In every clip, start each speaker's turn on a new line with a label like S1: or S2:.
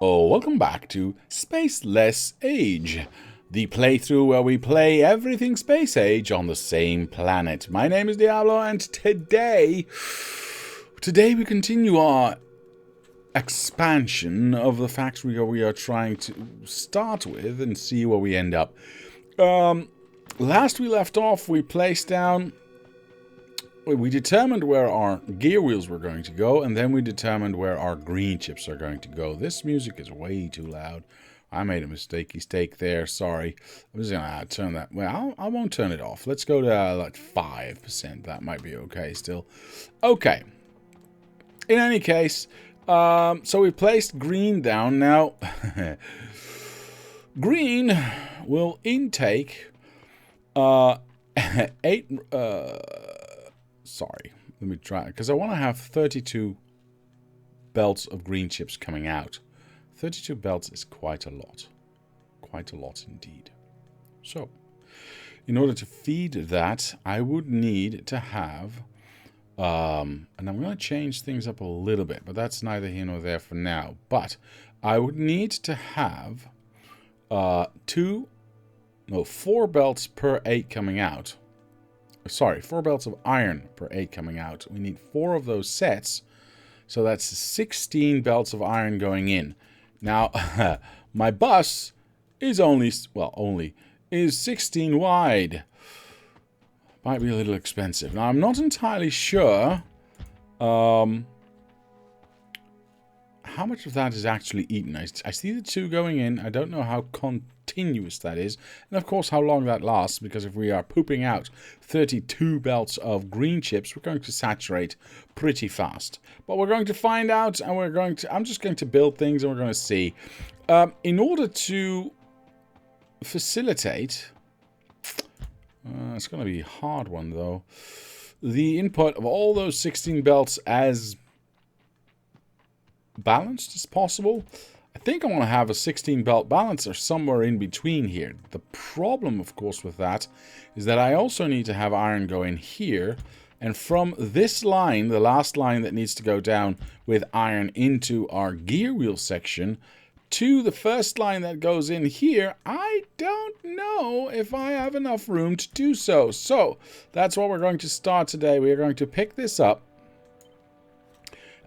S1: Oh, welcome back to Spaceless Age, the playthrough where we play everything Space Age on the same planet. My name is Diablo, and today we continue our expansion of the Factorio we are trying to start with and see where we end up. Last we left off, we placed down... We determined where our gear wheels were going to go, and then we determined where our green chips are going to go. This music is way too loud. I made a mistake there, sorry. I'm just going to turn that... Well, I won't turn it off. Let's go to like 5%. That might be okay still. Okay. In any case, so we placed green down. Now, green will intake 8... Sorry, let me try, because I want to have 32 belts of green chips coming out. 32 belts is quite a lot. Quite a lot indeed. So, in order to feed that, I would need to have... and I'm going to change things up a little bit, but that's neither here nor there for now. But I would need to have 4 belts per 8 coming out. Sorry, 4 belts of iron per 8 coming out. We need 4 of those sets. So that's 16 belts of iron going in. Now, my bus is is 16 wide. Might be a little expensive. Now, I'm not entirely sure how much of that is actually eaten. I see the 2 going in. I don't know how continuous that is. And of course, how long that lasts. Because if we are pooping out 32 belts of green chips, we're going to saturate pretty fast. But we're going to find out. And I'm just going to build things and we're going to see. In order to facilitate... it's going to be a hard one, though. The input of all those 16 belts as balanced as possible. I think I want to have a 16 belt balancer somewhere in between here. The problem, of course, with that is that I also need to have iron go in here. And from this line, the last line that needs to go down with iron into our gear wheel section, to the first line that goes in here, I don't know if I have enough room to do so. So, that's what we're going to start today. We are going to pick this up.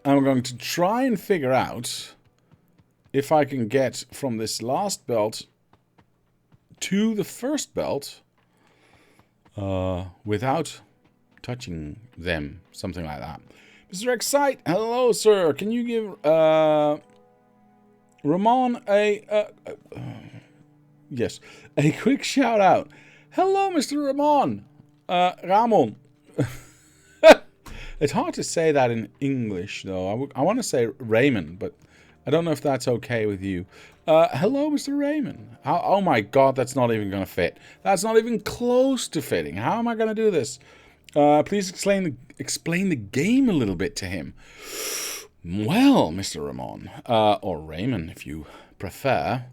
S1: And we're going to try and figure out if I can get from this last belt to the first belt without touching them. Something like that. Mr. Excite, hello, sir. Can you give Ramon a quick shout out? Hello, Mr. Ramon. Ramon. It's hard to say that in English, though. I want to say Raymond, but I don't know if that's okay with you. Hello, Mr. Raymond. Oh my god, that's not even going to fit. That's not even close to fitting. How am I going to do this? Please explain the game a little bit to him. Well, Mr. Ramon, or Raymond if you prefer.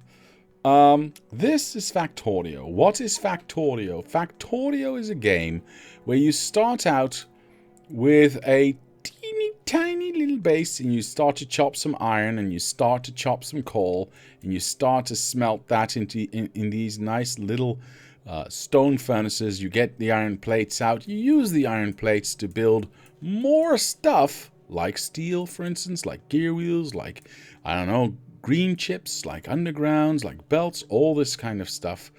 S1: This is Factorio. What is Factorio? Factorio is a game where you start out with a teeny tiny little base and you start to chop some iron and you start to chop some coal and you start to smelt that in these nice little stone furnaces. You get the iron plates out. You use the iron plates to build more stuff like steel, for instance, like gear wheels, like, I don't know, green chips, like undergrounds, like belts, all this kind of stuff.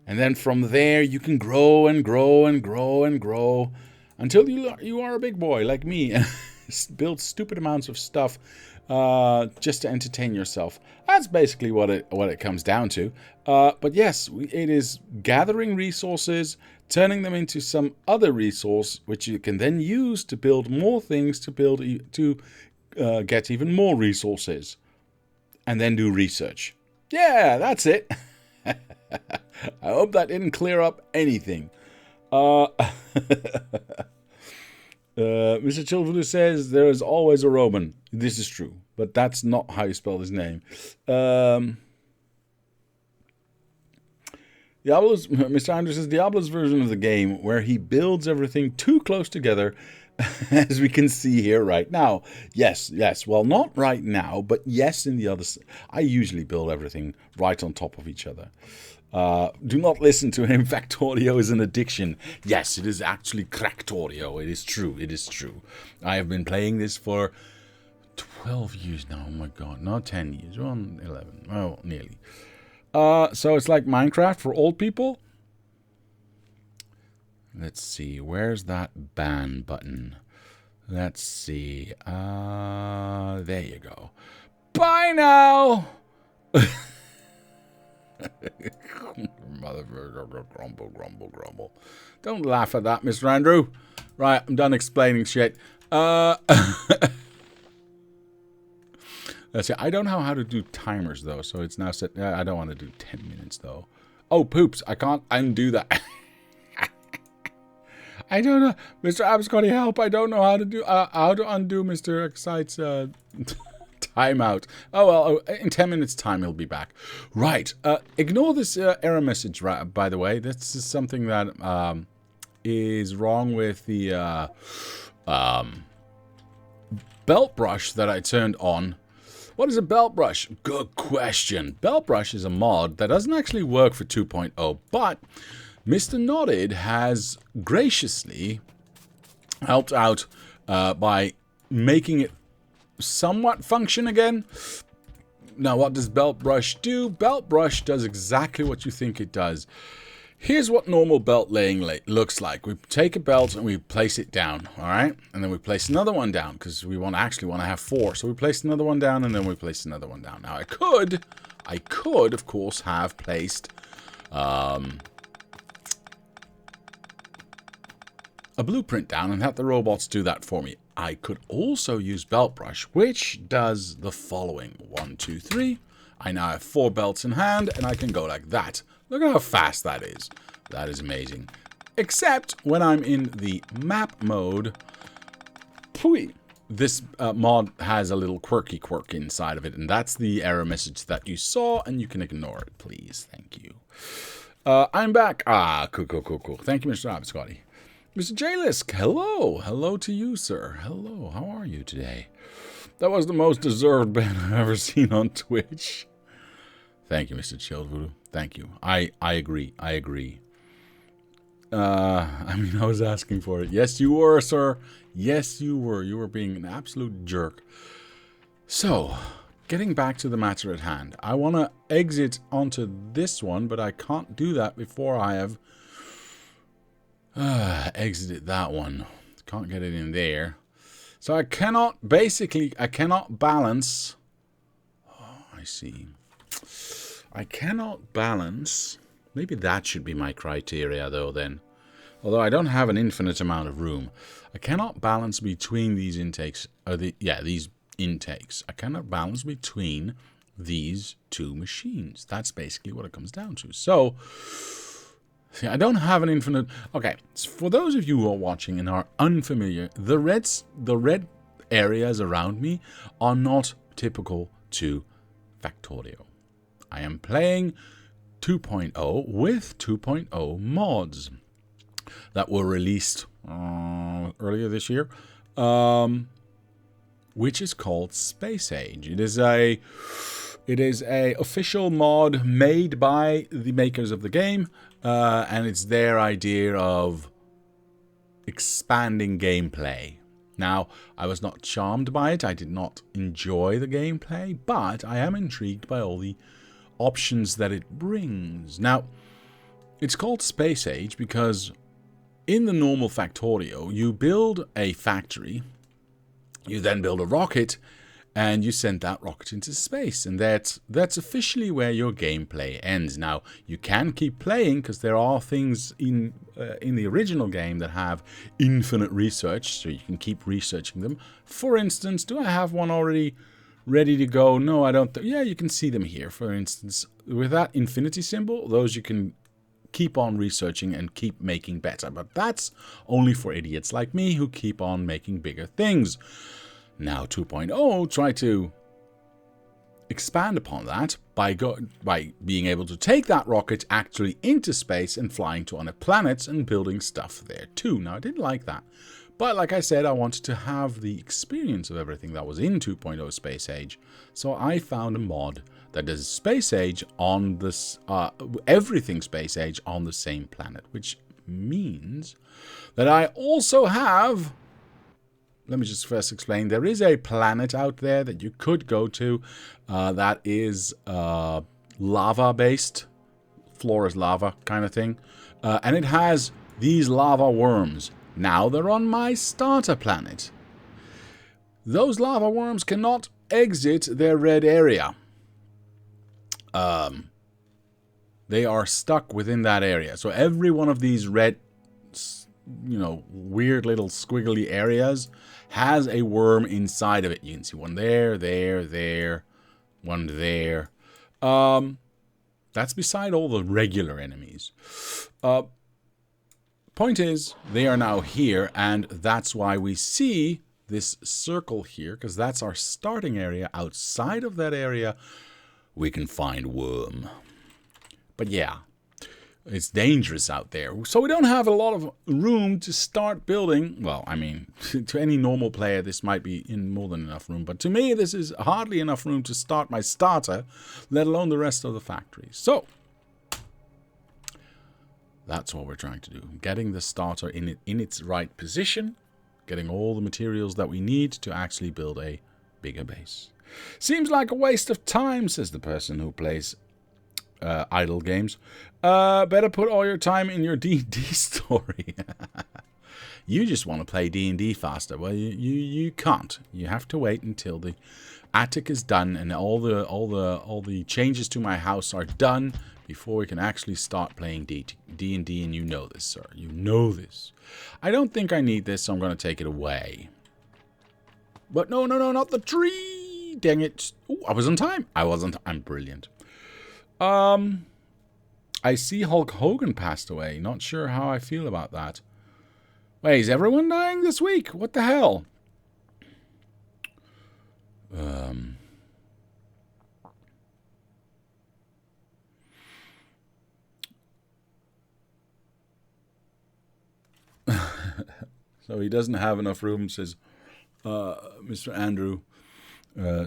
S1: And then from there you can grow and grow and grow and grow until you are a big boy like me and build stupid amounts of stuff just to entertain yourself. That's basically what it comes down to. But yes, it is gathering resources, turning them into some other resource, which you can then use to build more things, to get even more resources, and then do research. Yeah, that's it. I hope that didn't clear up anything. Mr. Chilvoodoo says there is always a Roman. This is true, but that's not how you spell his name. Mr. Andrews says Diablo's version of the game where he builds everything too close together as we can see here right now. Yes, yes. Well, not right now, but yes in the other... I usually build everything right on top of each other. Do not listen to him. Factorio is an addiction. Yes, it is actually Cractorio. It is true. It is true. I have been playing this for 12 years now. Oh my god. Not 10 years. Well, 11. Well, nearly. So it's like Minecraft for old people. Let's see. Where's that ban button? Let's see. There you go. Bye now! Motherfucker, grumble, grumble, grumble. Don't laugh at that, Mr. Andrew. Right, I'm done explaining shit. Let's see. I don't know how to do timers, though, so it's now set. I don't want to do 10 minutes, though. Oh, poops. I can't undo that. I don't know. Mr. Abscotty, help. I don't know how to do how to undo Mr. Excite's timeout. Oh, well, in 10 minutes' time, he'll be back. Right. Ignore this error message, by the way. This is something that is wrong with the belt brush that I turned on. What is a belt brush? Good question. Belt brush is a mod that doesn't actually work for 2.0, but Mr. Nodded has graciously helped out by making it somewhat function again. Now, what does belt brush do? Belt brush does exactly what you think it does. Here's what normal belt laying looks like. We take a belt and we place it down, all right? And then we place another one down because we actually want to have 4. So we place another one down and then we place another one down. Now, I could, of course, have placed a blueprint down and have the robots do that for me. I could also use belt brush, which does the following. 1, 2, 3. I now have 4 belts in hand, and I can go like that. Look at how fast that is. That is amazing. Except when I'm in the map mode, this mod has a little quirky quirk inside of it, and that's the error message that you saw, and you can ignore it, please. Thank you. I'm back. Cool. Thank you, Mr. Abscotty. Mr. J-Lisk, hello. Hello to you, sir. Hello. How are you today? That was the most deserved ban I've ever seen on Twitch. Thank you, Mr. Chilled Voodoo. Thank you. I agree. I agree. I mean, I was asking for it. Yes, you were, sir. Yes, you were. You were being an absolute jerk. So, getting back to the matter at hand. I want to exit onto this one, but I can't do that before I have exited that one. Can't get it in there. So I cannot balance. Oh, I see. I cannot balance. Maybe that should be my criteria, though, then. Although I don't have an infinite amount of room. I cannot balance between these intakes. These intakes. I cannot balance between these two machines. That's basically what it comes down to. So, see, I don't have an infinite... Okay, so for those of you who are watching and are unfamiliar, the red areas around me are not typical to Factorio. I am playing 2.0 with 2.0 mods that were released earlier this year, which is called Space Age. It is a official mod made by the makers of the game, and it's their idea of expanding gameplay. Now, I was not charmed by it. I did not enjoy the gameplay, but I am intrigued by all the options that it brings. Now, it's called Space Age because in the normal Factorio, you build a factory, you then build a rocket, and you send that rocket into space. And that's officially where your gameplay ends. Now, you can keep playing because there are things in the original game that have infinite research, so you can keep researching them. For instance, do I have one already ready to go? No, I don't. Yeah, you can see them here. For instance, with that infinity symbol, those you can keep on researching and keep making better. But that's only for idiots like me who keep on making bigger things. Now 2.0 try to expand upon that by being able to take that rocket actually into space and flying to other planets and building stuff there too. Now I didn't like that, But like I said, I wanted to have the experience of everything that was in 2.0 Space Age. So I found a mod that does Space Age on this, everything Space Age on the same planet, which means that I also have... Let me just first explain. There is a planet out there that you could go to that is lava-based, floor is lava kind of thing. And it has these lava worms. Now they're on my starter planet. Those lava worms cannot exit their red area. They are stuck within that area. So every one of these red, weird little squiggly areas has a worm inside of it. You can see one there, one there. That's beside all the regular enemies. Point is, they are now here, and that's why we see this circle here, because that's our starting area. Outside of that area, we can find worm. But yeah, it's dangerous out there. So we don't have a lot of room to start building. Well, I mean, to any normal player, this might be in more than enough room. But to me, this is hardly enough room to start my starter, let alone the rest of the factory. So that's what we're trying to do. Getting the starter in its right position. Getting all the materials that we need to actually build a bigger base. Seems like a waste of time, says the person who plays idle games. Better put all your time in your D&D story. You just want to play D&D faster. Well, you can't. You have to wait until the attic is done and all the changes to my house are done before we can actually start playing D&D. And you know this, sir. You know this. I don't think I need this, so I'm going to take it away. But no, not the tree. Dang it. Ooh, I was on time. I'm brilliant. I see Hulk Hogan passed away. Not sure how I feel about that. Wait, is everyone dying this week? What the hell? So he doesn't have enough room, says Mr. Andrew.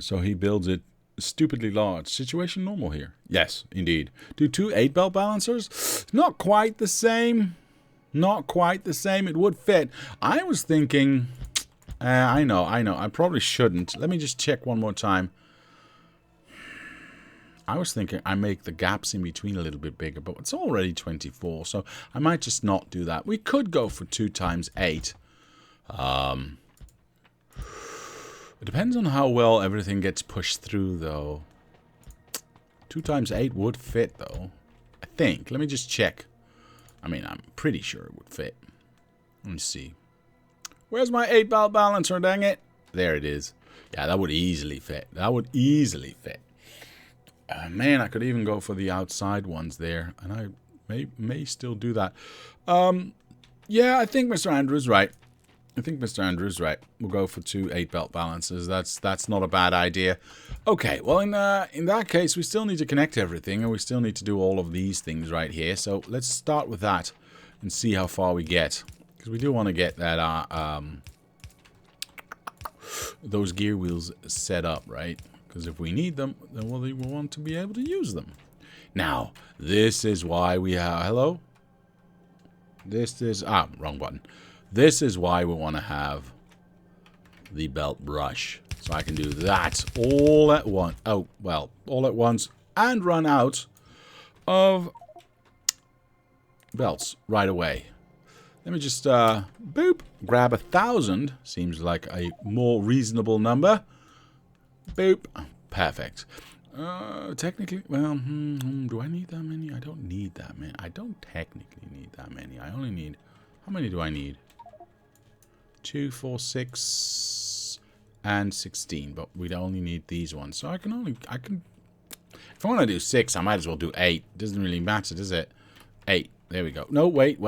S1: So he builds it stupidly large. Situation normal here. Yes, indeed. Do 2 8-belt balancers? Not quite the same. Not quite the same. It would fit. I was thinking... I know. I probably shouldn't. Let me just check one more time. I was thinking I make the gaps in between a little bit bigger, but it's already 24, so I might just not do that. We could go for 2 times 8. It depends on how well everything gets pushed through, though. 2 times 8 would fit, though. I think. Let me just check. I mean, I'm pretty sure it would fit. Let me see. Where's my 8-belt balancer, dang it? There it is. Yeah, that would easily fit. That would easily fit. Man, I could even go for the outside ones there. And I may still do that. Yeah, I think Mr. Andrew's right. We'll go for 2 8-belt balancers. That's not a bad idea. Okay, well, in that case, we still need to connect everything. And we still need to do all of these things right here. So let's start with that and see how far we get. Because we do want to get that those gear wheels set up, right? Because if we need them, then we will want to be able to use them. Now, this is why we have... Hello? This is... wrong button. This is why we want to have the belt brush. So I can do that all at once. Oh, well, all at once. And run out of belts right away. Let me just, boop, grab 1,000. Seems like a more reasonable number. Boop. Perfect. Technically, well, do I need that many? I don't need that many. I don't technically need that many. I only need, how many do I need? 2, 4, 6, and 16. But we'd only need these ones. So I can, if I want to do 6, I might as well do 8. Doesn't really matter, does it? 8. There we go. No, wait.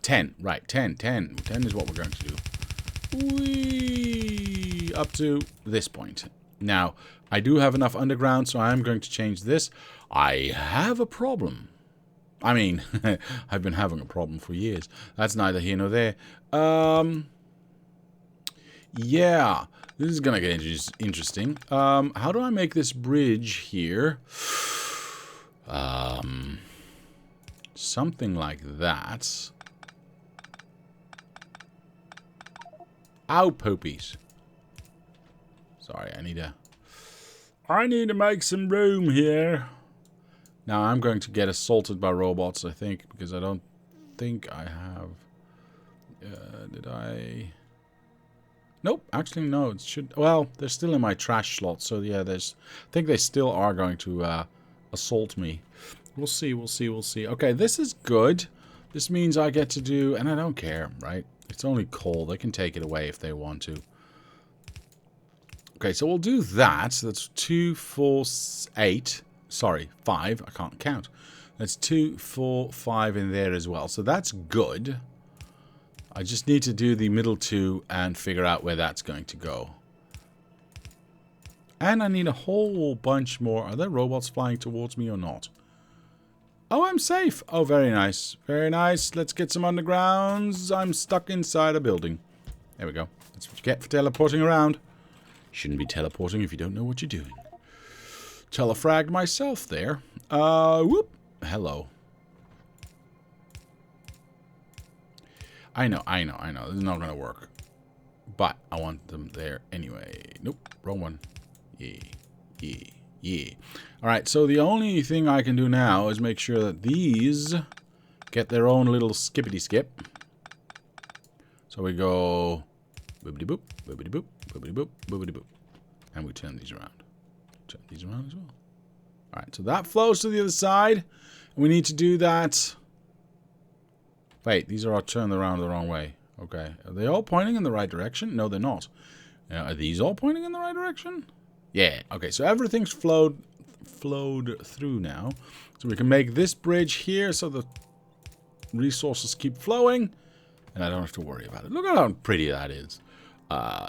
S1: 10. Right, 10. 10 is what we're going to do. Whee! Up to this point. Now, I do have enough underground, so I'm going to change this. I have a problem. I mean, I've been having a problem for years. That's neither here nor there. Yeah, this is gonna get interesting. How do I make this bridge here? Something like that. Ow, poopies. Sorry, I need to make some room here. Now I'm going to get assaulted by robots, I think, because I don't think I have. Did I? Nope. Actually, no. It should. Well, they're still in my trash slot, so yeah. I think they still are going to assault me. We'll see. We'll see. We'll see. Okay, this is good. This means I get to do, and I don't care, right? It's only coal. They can take it away if they want to. Okay, so we'll do that. So that's 2, 4, 8. Sorry, 5. I can't count. That's 2, 4, 5 in there as well. So that's good. I just need to do the middle 2 and figure out where that's going to go. And I need a whole bunch more. Are there robots flying towards me or not? Oh, I'm safe. Oh, very nice. Very nice. Let's get some undergrounds. I'm stuck inside a building. There we go. That's what you get for teleporting around. Shouldn't be teleporting if you don't know what you're doing. Telefragged myself there. Whoop. Hello. I know. This is not going to work. But I want them there anyway. Nope. Wrong one. Yeah. Alright, so the only thing I can do now is make sure that these get their own little skippity skip. So we go boopity boop, boopity boop, boopity boop, boopity boop. And we turn these around. Turn these around as well. Alright, so that flows to the other side. And we need to do that. Wait, these are all turned around the wrong way. Okay. Are they all pointing in the right direction? No, they're not. Are these all pointing in the right direction? Yeah. Okay, so everything's flowed through now. So we can make this bridge here so the resources keep flowing. And I don't have to worry about it. Look at how pretty that is.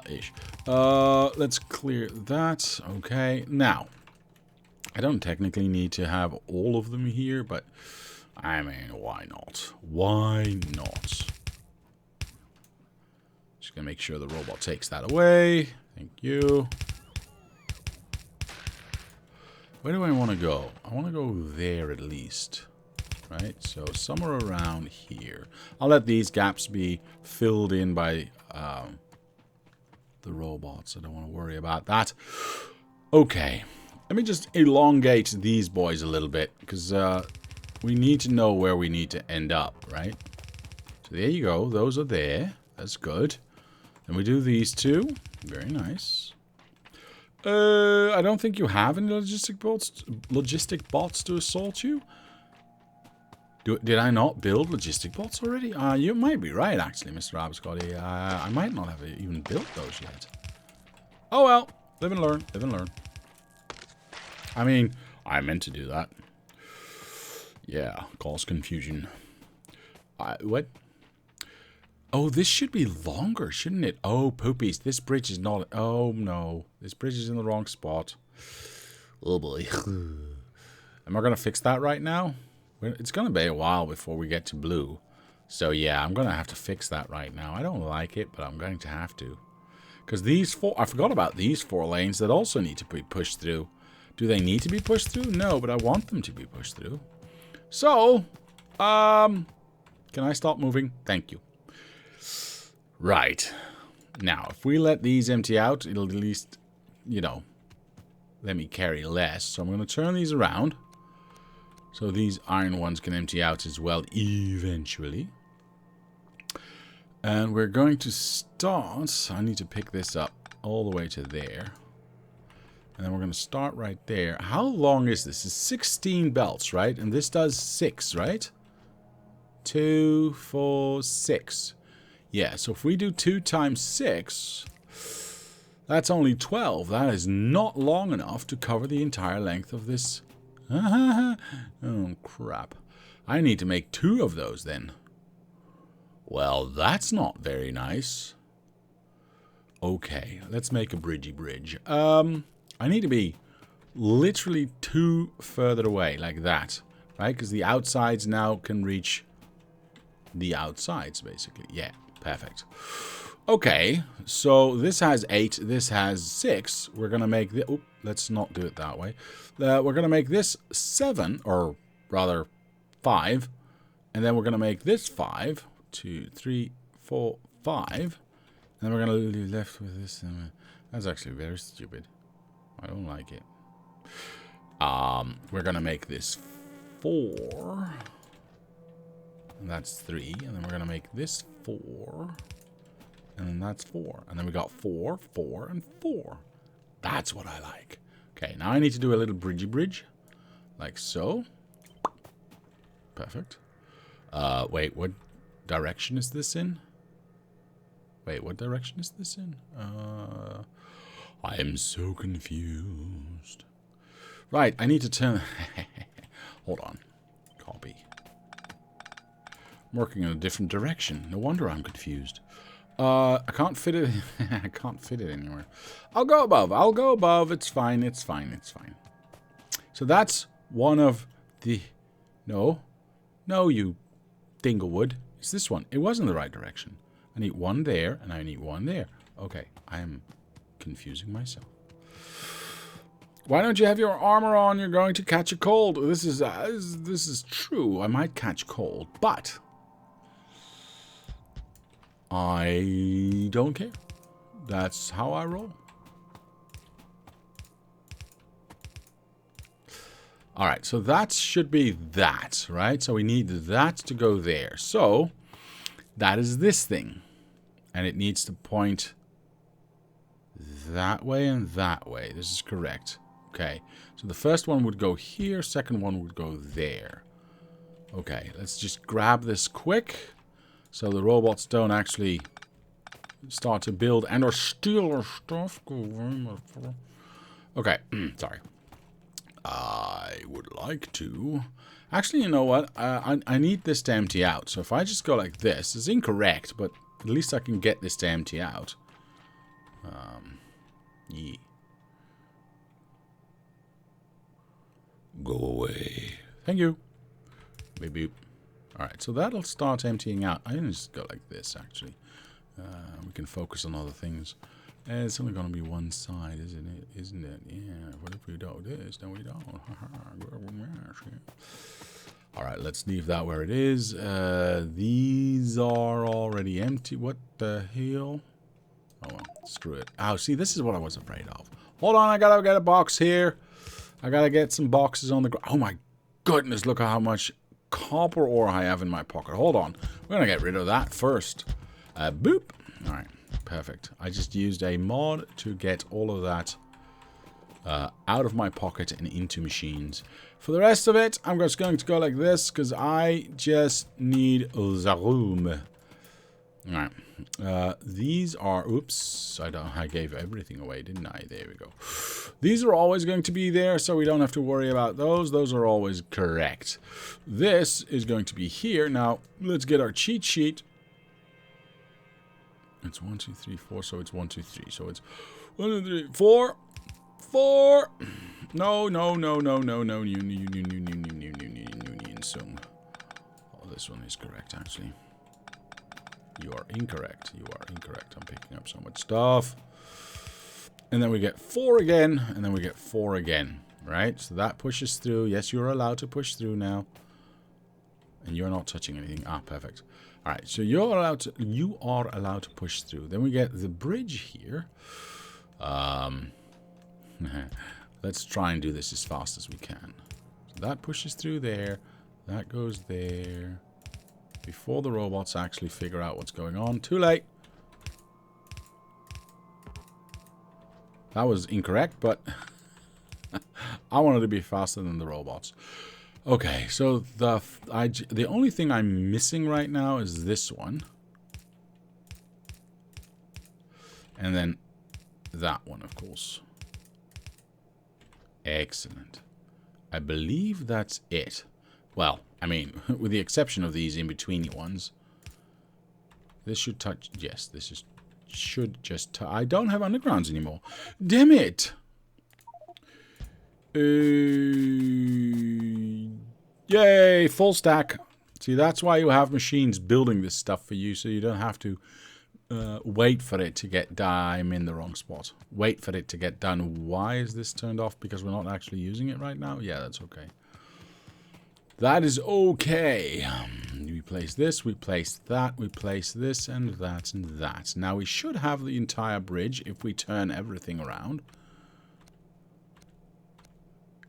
S1: Ish. Let's clear that. Okay. Now, I don't technically need to have all of them here, but I mean, why not? Why not? Just gonna make sure the robot takes that away. Thank you. Where do I want to go? I want to go there at least. Right? So somewhere around here. I'll let these gaps be filled in by the robots. I don't want to worry about that. Okay. Let me just elongate these boys a little bit. Because we need to know where we need to end up. Right? So there you go. Those are there. That's good. Then we do these two. Very nice. I don't think you have any logistic bots to assault you. Did I not build logistic bots already? You might be right, actually, Mr. Abscotty. I might not have even built those yet. Oh well, live and learn, live and learn. I mean, I meant to do that. Yeah, cause confusion. What? Oh, this should be longer, shouldn't it? Oh, poopies. This bridge is not... Oh, no. This bridge is in the wrong spot. Oh, boy. Am I going to fix that right now? It's going to be a while before we get to blue. So, yeah, I'm going to have to fix that right now. I don't like it, but I'm going to have to. Because these four... I forgot about these 4 lanes that also need to be pushed through. Do they need to be pushed through? No, but I want them to be pushed through. So, can I stop moving? Thank you. Right. Now, if we let these empty out, it'll at least, you know, let me carry less. So I'm going to turn these around. So these iron ones can empty out as well eventually. And we're going to start... I need to pick this up all the way to there. And then we're going to start right there. How long is this? It's 16 belts, right? And this does 6, right? 2, 4, 6. Yeah, so if we do 2 times 6, that's only 12. That is not long enough to cover the entire length of this. Oh, crap. I need to make 2 of those then. Well, that's not very nice. Okay, let's make a bridgey bridge. I need to be literally 2 further away, like that. Right? Because the outsides now can reach the outsides, basically. Yeah. Perfect. Okay, so this has 8, this has 6. We're going to make the... Oop, let's not do it that way. We're going to make this 7, or rather 5. And then we're going to make this 5. 2, 3, 4, 5. And then we're going to be left with this. That's actually very stupid. I don't like it. We're going to make this 4. And that's 3. And then we're going to make this 4. And then that's 4. And then we got 4, 4, and 4. That's what I like. Okay, now I need to do a little bridgey bridge. Like so. Perfect. Wait, what direction is this in? Wait, what direction is this in? I am so confused. Right, I need to turn... Hold on. Copy. I'm working in a different direction. No wonder I'm confused. I can't fit it... I can't fit it anywhere. I'll go above. I'll go above. It's fine. It's fine. It's fine. So that's one of the... No. No, you dinglewood. It's this one. It wasn't the right direction. I need one there, and I need one there. Okay, I am confusing myself. Why don't you have your armor on? You're going to catch a cold. This is true. I might catch cold, but... I don't care. That's how I roll. Alright, so that should be that, right? So we need that to go there. So, that is this thing. And it needs to point that way and that way. This is correct. Okay, so the first one would go here, second one would go there. Okay, let's just grab this quick. So the robots don't actually start to build and or steal our stuff. Okay, sorry. I would like to... Actually, you know what? I need this to empty out. So if I just go like this, it's incorrect, but at least I can get this to empty out. Yeah. Go away. Thank you. Beep beep. Alright, so that'll start emptying out. I can just go like this, actually. We can focus on other things. It's only going to be one side, isn't it? Isn't it? Yeah, what if we do this? No, we don't. Alright, let's leave that where it is. These are already empty. What the hell? Oh, well, screw it. Oh, see, this is what I was afraid of. Hold on, I gotta get a box here. I gotta get some boxes on the ground. Oh my goodness, look at how much copper ore I have in my pocket. Hold on. We're gonna get rid of that first. Boop. Alright, perfect. I just used a mod to get all of that out of my pocket and into machines. For the rest of it, I'm just going to go like this because I just need the room. Alright. These are... Oops. I gave everything away, didn't I? There we go. These are always going to be there, so we don't have to worry about those. Those are always correct. This is going to be here. Now, let's get our cheat sheet. It's 1, 2, 3, 4, so it's 1, 2, 3. So it's 1, 2, 3, 4. 4. No. Soon. Oh, this one is correct, actually. You are incorrect. You are incorrect. I'm picking up so much stuff. And then we get 4 again, and then we get 4 again, right? So that pushes through. Yes, you're allowed to push through now. And you're not touching anything. Ah, perfect. All right, so you are allowed to push through. Then we get the bridge here. Let's try and do this as fast as we can. So that pushes through there. That goes there. Before the robots actually figure out what's going on. Too late. That was incorrect, but I wanted to be faster than the robots. Okay, so the only thing I'm missing right now is this one. And then that one, of course. Excellent. I believe that's it. Well, I mean, with the exception of these in-between ones. This should touch... Yes, this is... Should just... I don't have undergrounds anymore. Damn it! Yay! Full stack. See, that's why you have machines building this stuff for you, so you don't have to wait for it to get done. I'm in the wrong spot. Wait for it to get done. Why is this turned off? Because we're not actually using it right now? Yeah, that's okay. That is okay. We place this, we place that, we place this, and that, and that. Now we should have the entire bridge if we turn everything around.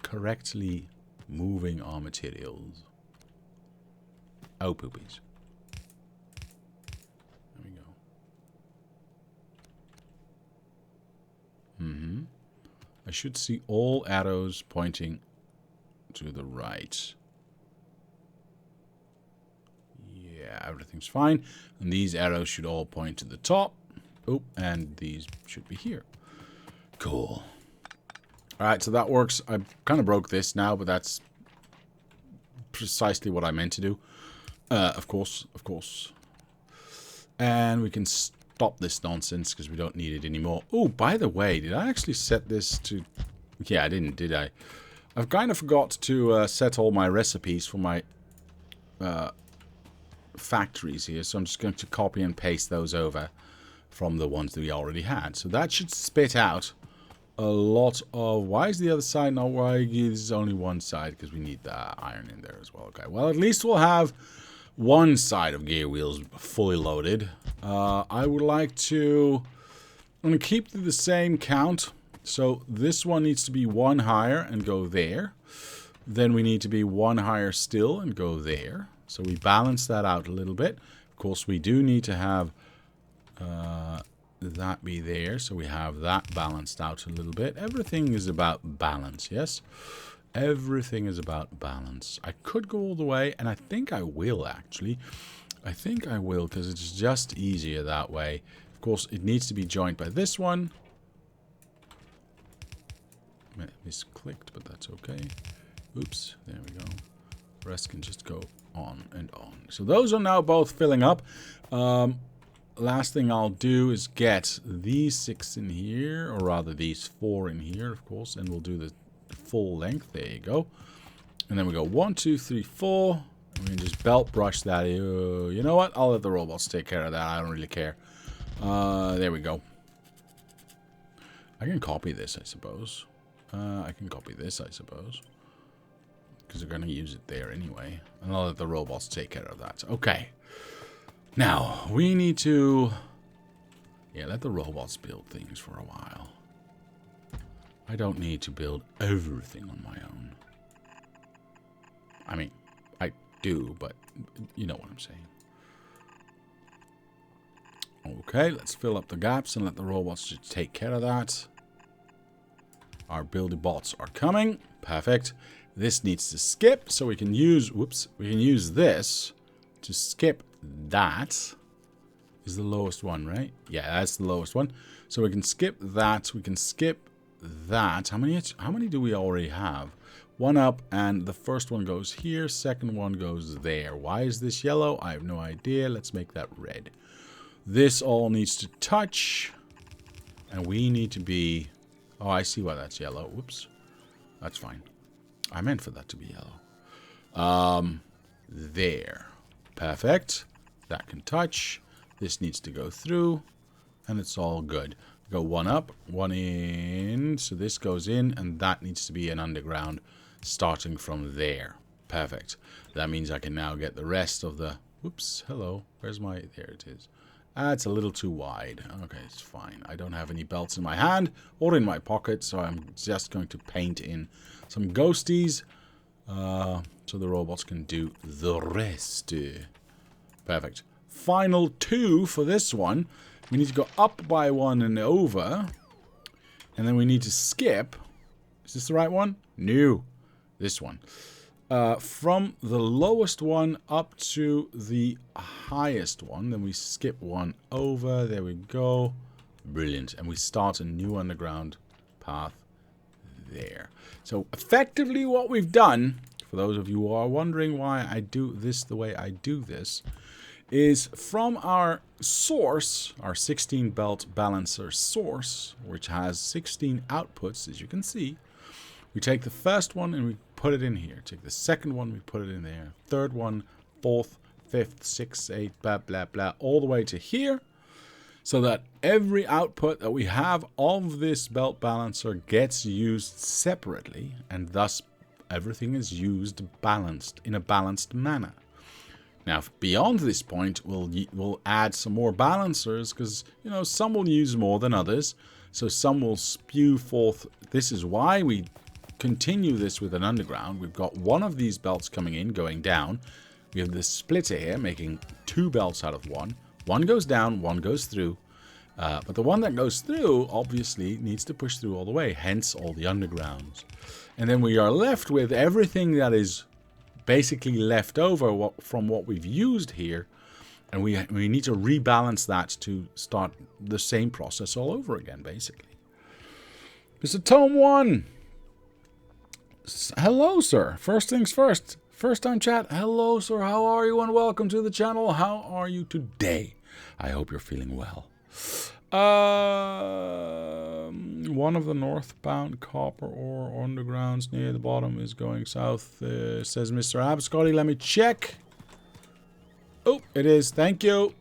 S1: Correctly moving our materials. Oh, poopies. There we go. I should see all arrows pointing to the right. Yeah, everything's fine. And these arrows should all point to the top. Oh, and these should be here. Cool. Alright, so that works. I kind of broke this now, but that's precisely what I meant to do. Of course. And we can stop this nonsense because we don't need it anymore. Oh, by the way, did I actually set this to... Yeah, I didn't, did I? I've kind of forgot to set all my recipes for my factories here, so I'm just going to copy and paste those over from the ones that we already had. So that should spit out a lot of... Why is the other side not... Why is only one side? Because we need the iron in there as well. Okay, well, at least we'll have one side of gear wheels fully loaded. I would like to... I'm going to keep the same count. So this one needs to be one higher and go there. Then we need to be one higher still and go there. So we balance that out a little bit. Of course, we do need to have that be there. So we have that balanced out a little bit. Everything is about balance, yes? Everything is about balance. I could go all the way, and I think I will, actually. I think I will, because it's just easier that way. Of course, it needs to be joined by this one. Misclicked, but that's okay. Oops, there we go. The rest can just go on and on. So those are now both filling up. Last thing I'll do is get these 6 in here, or rather these 4 in here, of course, and we'll do the full length. There you go. And then we go 1, 2, 3, 4. We can just belt brush that. You know what? I'll let the robots take care of that. I don't really care. There we go. I can copy this, I suppose. I can copy this, I suppose. Because they're going to use it there anyway. And I'll let the robots take care of that. Okay. Now, we need to... Yeah, let the robots build things for a while. I don't need to build everything on my own. I mean, I do, but you know what I'm saying. Okay, let's fill up the gaps and let the robots just take care of that. Our buildy bots are coming. Perfect. This needs to skip, so we can use... Whoops. We can use this to skip that. Is the lowest one, right? Yeah, that's the lowest one. So we can skip that. We can skip that. How many do we already have? One up, and the first one goes here. Second one goes there. Why is this yellow? I have no idea. Let's make that red. This all needs to touch. And we need to be... Oh, I see why that's yellow. Whoops. That's fine. I meant for that to be yellow. There. Perfect. That can touch. This needs to go through. And it's all good. Go one up, one in. So this goes in, and that needs to be an underground starting from there. Perfect. That means I can now get the rest of the... Whoops. Hello. Where's my... There it is. It's a little too wide. Okay, it's fine. I don't have any belts in my hand or in my pocket, so I'm just going to paint in some ghosties so the robots can do the rest. Perfect. Final 2 for this one. We need to go up by 1 and over. And then we need to skip. Is this the right one? No. This one. From the lowest one up to the highest one. Then we skip one over. There we go. Brilliant. And we start a new underground path there. So effectively what we've done, for those of you who are wondering why I do this the way I do this, is from our source, our 16 belt balancer source, which has 16 outputs, as you can see, we take the first one and we put it in here. Take the second one, we put it in there. Third one, fourth, fifth, sixth, eighth, blah, blah, blah, all the way to here. so that every output that we have of this belt balancer gets used separately, and thus everything is used balanced in a balanced manner. Now, beyond this point, we'll add some more balancers because, you know, some will use more than others. So some will spew forth. This is why we continue this with an underground. We've got one of these belts coming in, going down. We have this splitter here, making 2 belts out of one. One goes down, one goes through. But the one that goes through, obviously, needs to push through all the way, hence all the undergrounds. And then we are left with everything that is basically left over from what we've used here, and we need to rebalance that to start the same process all over again, basically. Mr. Tome 1, hello, sir. First things first, first time chat. Hello, sir. How are you? And welcome to the channel. How are you today? I hope you're feeling well. One of the northbound copper ore undergrounds near the bottom is going south, says Mr. Abscotty. Let me check. Oh, it is. Thank you.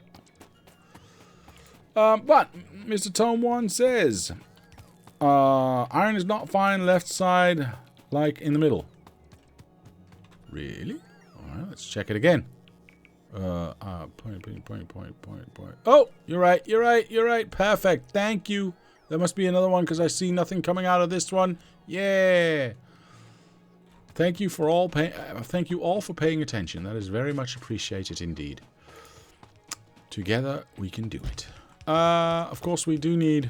S1: But Mr. Tome 1 says, iron is not fine left side, like in the middle. Really? Alright, let's check it again. Point. Oh, you're right. Perfect. Thank you. There must be another one because I see nothing coming out of this one. Yeah. Thank you all for paying attention. That is very much appreciated indeed. Together we can do it. Of course we do need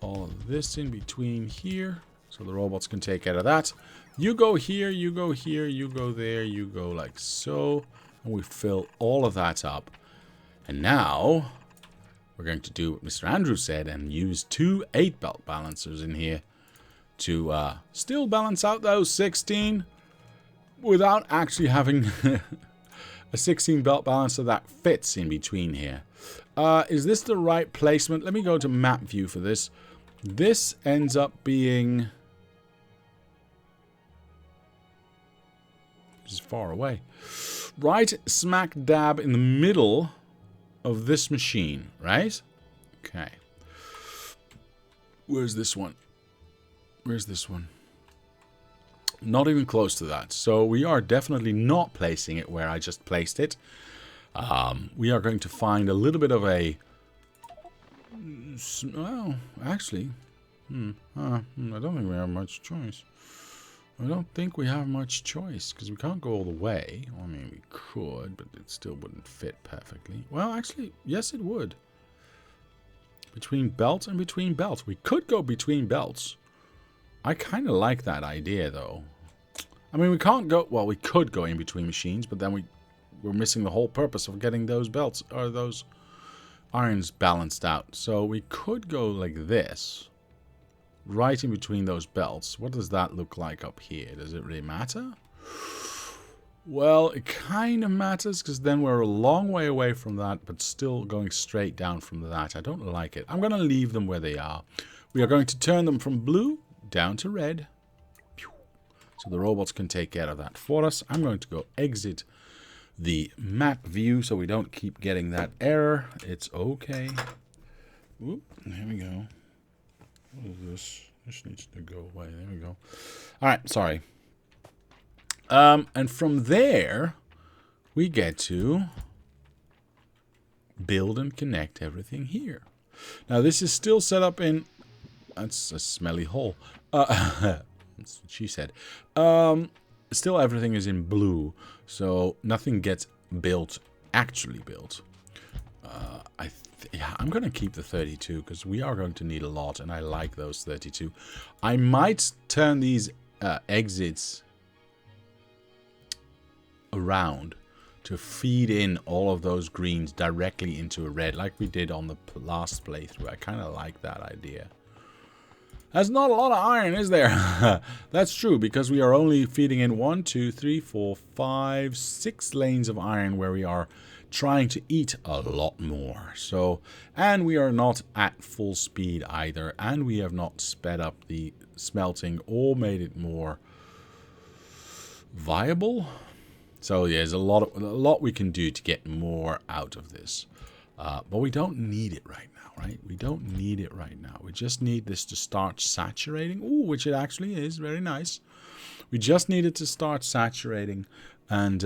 S1: all of this in between here, so the robots can take care of that. You go here, you go here, you go there, you go like so. And we fill all of that up. And now we're going to do what Mr. Andrews said and use 2 8-belt balancers in here to still balance out those 16 without actually having a 16-belt balancer that fits in between here. Is this the right placement? Let me go to map view for this. This ends up being... This is far away. Right smack dab in the middle of this machine, right? Okay. Where's this one? Where's this one? Not even close to that. So we are definitely not placing it where I just placed it. We are going to find a little bit of a... Well, actually... I don't think we have much choice. I don't think we have much choice, because we can't go all the way. I mean, we could, but it still wouldn't fit perfectly. Well, actually, yes, it would. Between belts and between belts. We could go between belts. I kind of like that idea, though. I mean, we can't go... Well, we could go in between machines, but then we're missing the whole purpose of getting those belts, or those irons balanced out. So we could go like this. Right in between those belts. What does that look like up here? Does it really matter? Well, it kind of matters because then we're a long way away from that, but still going straight down from that. I don't like it. I'm going to leave them where they are. We are going to turn them from blue down to red. So the robots can take care of that for us. I'm going to go exit the map view so we don't keep getting that error. It's okay. Oop, there we go. What is this? This needs to go away. There we go. Alright, sorry. And from there, we get to build and connect everything here. Now, this is still set up in... That's a smelly hole. That's what she said. Still, everything is in blue, so nothing gets built, actually built. Yeah, I'm going to keep the 32 because we are going to need a lot, and I like those 32. I might turn these exits around to feed in all of those greens directly into a red like we did on the last playthrough. I kind of like that idea. That's not a lot of iron, is there? That's true, because we are only feeding in 1, 2, 3, 4, 5, 6 lanes of iron where we are trying to eat a lot more. So, and we are not at full speed either, and we have not sped up the smelting or made it more viable. So yeah, there's a lot we can do to get more out of this. But we don't need it right now, right? We don't need it right now. We just need this to start saturating. Ooh, which it actually is. Very nice. We just need it to start saturating. And,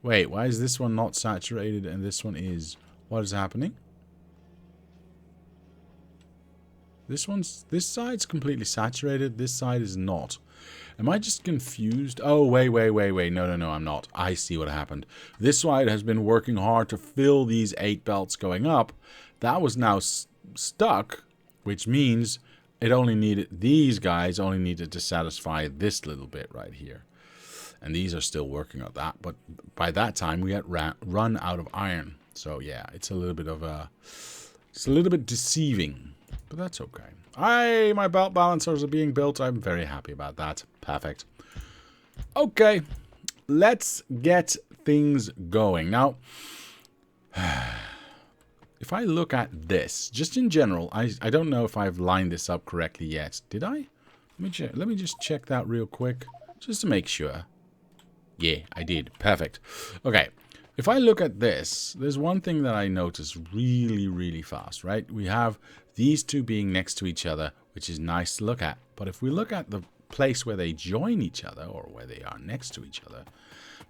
S1: wait, why is this one not saturated and this one is? What is happening? This side's completely saturated. This side is not. Am I just confused? Oh, wait. No, I'm not. I see what happened. This side has been working hard to fill these 8 belts going up. That was now stuck, which means it only needed, these guys only needed to satisfy this little bit right here. And these are still working on that. But by that time, we had run out of iron. So, yeah, it's a little bit of a, it's a little bit deceiving. But that's okay. Aye, my belt balancers are being built. I'm very happy about that. Perfect. Okay, let's get things going. Now, if I look at this, just in general, I don't know if I've lined this up correctly yet. Did I? Let me just check that real quick, just to make sure. Yeah, I did. Perfect. Okay. If I look at this, there's one thing that I notice really, really fast, right? We have these two being next to each other, which is nice to look at. But if we look at the place where they join each other, or where they are next to each other,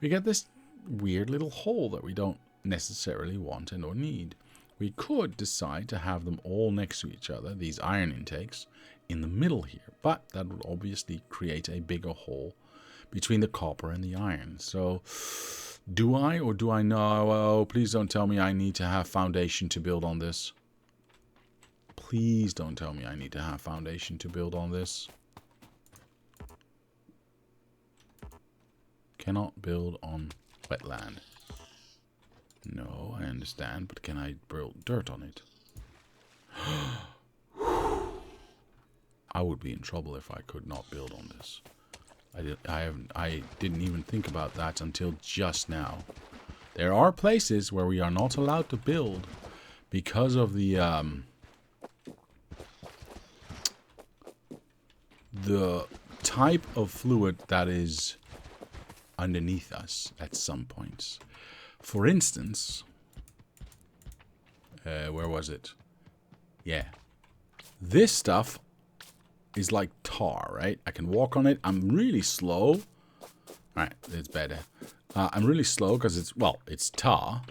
S1: we get this weird little hole that we don't necessarily want and or need. We could decide to have them all next to each other, these iron intakes, in the middle here. But that would obviously create a bigger hole between the copper and the iron. So, do I or do I know? Oh, please don't tell me I need to have foundation to build on this. Please don't tell me I need to have foundation to build on this. Cannot build on wetland. No, I understand, but can I build dirt on it? I would be in trouble if I could not build on this. I didn't even think about that until just now. There are places where we are not allowed to build because of the type of fluid that is underneath us at some points. For instance, where was it? Yeah. This stuff is like tar, right? I can walk on it. I'm really slow. Alright, it's better. I'm really slow because it's, well, it's tar.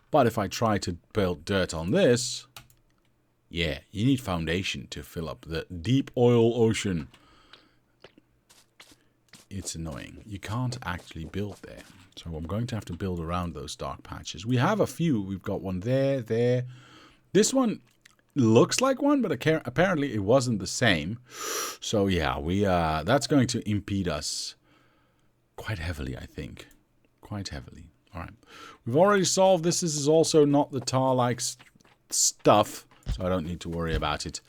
S1: But if I try to build dirt on this, yeah, you need foundation to fill up the deep oil ocean. It's annoying. You can't actually build there. So I'm going to have to build around those dark patches. We have a few. We've got one there, there. This one looks like one, but apparently it wasn't the same. So yeah, we that's going to impede us quite heavily, I think. Quite heavily. All right. We've already solved this. This is also not the tar-like stuff, so I don't need to worry about it.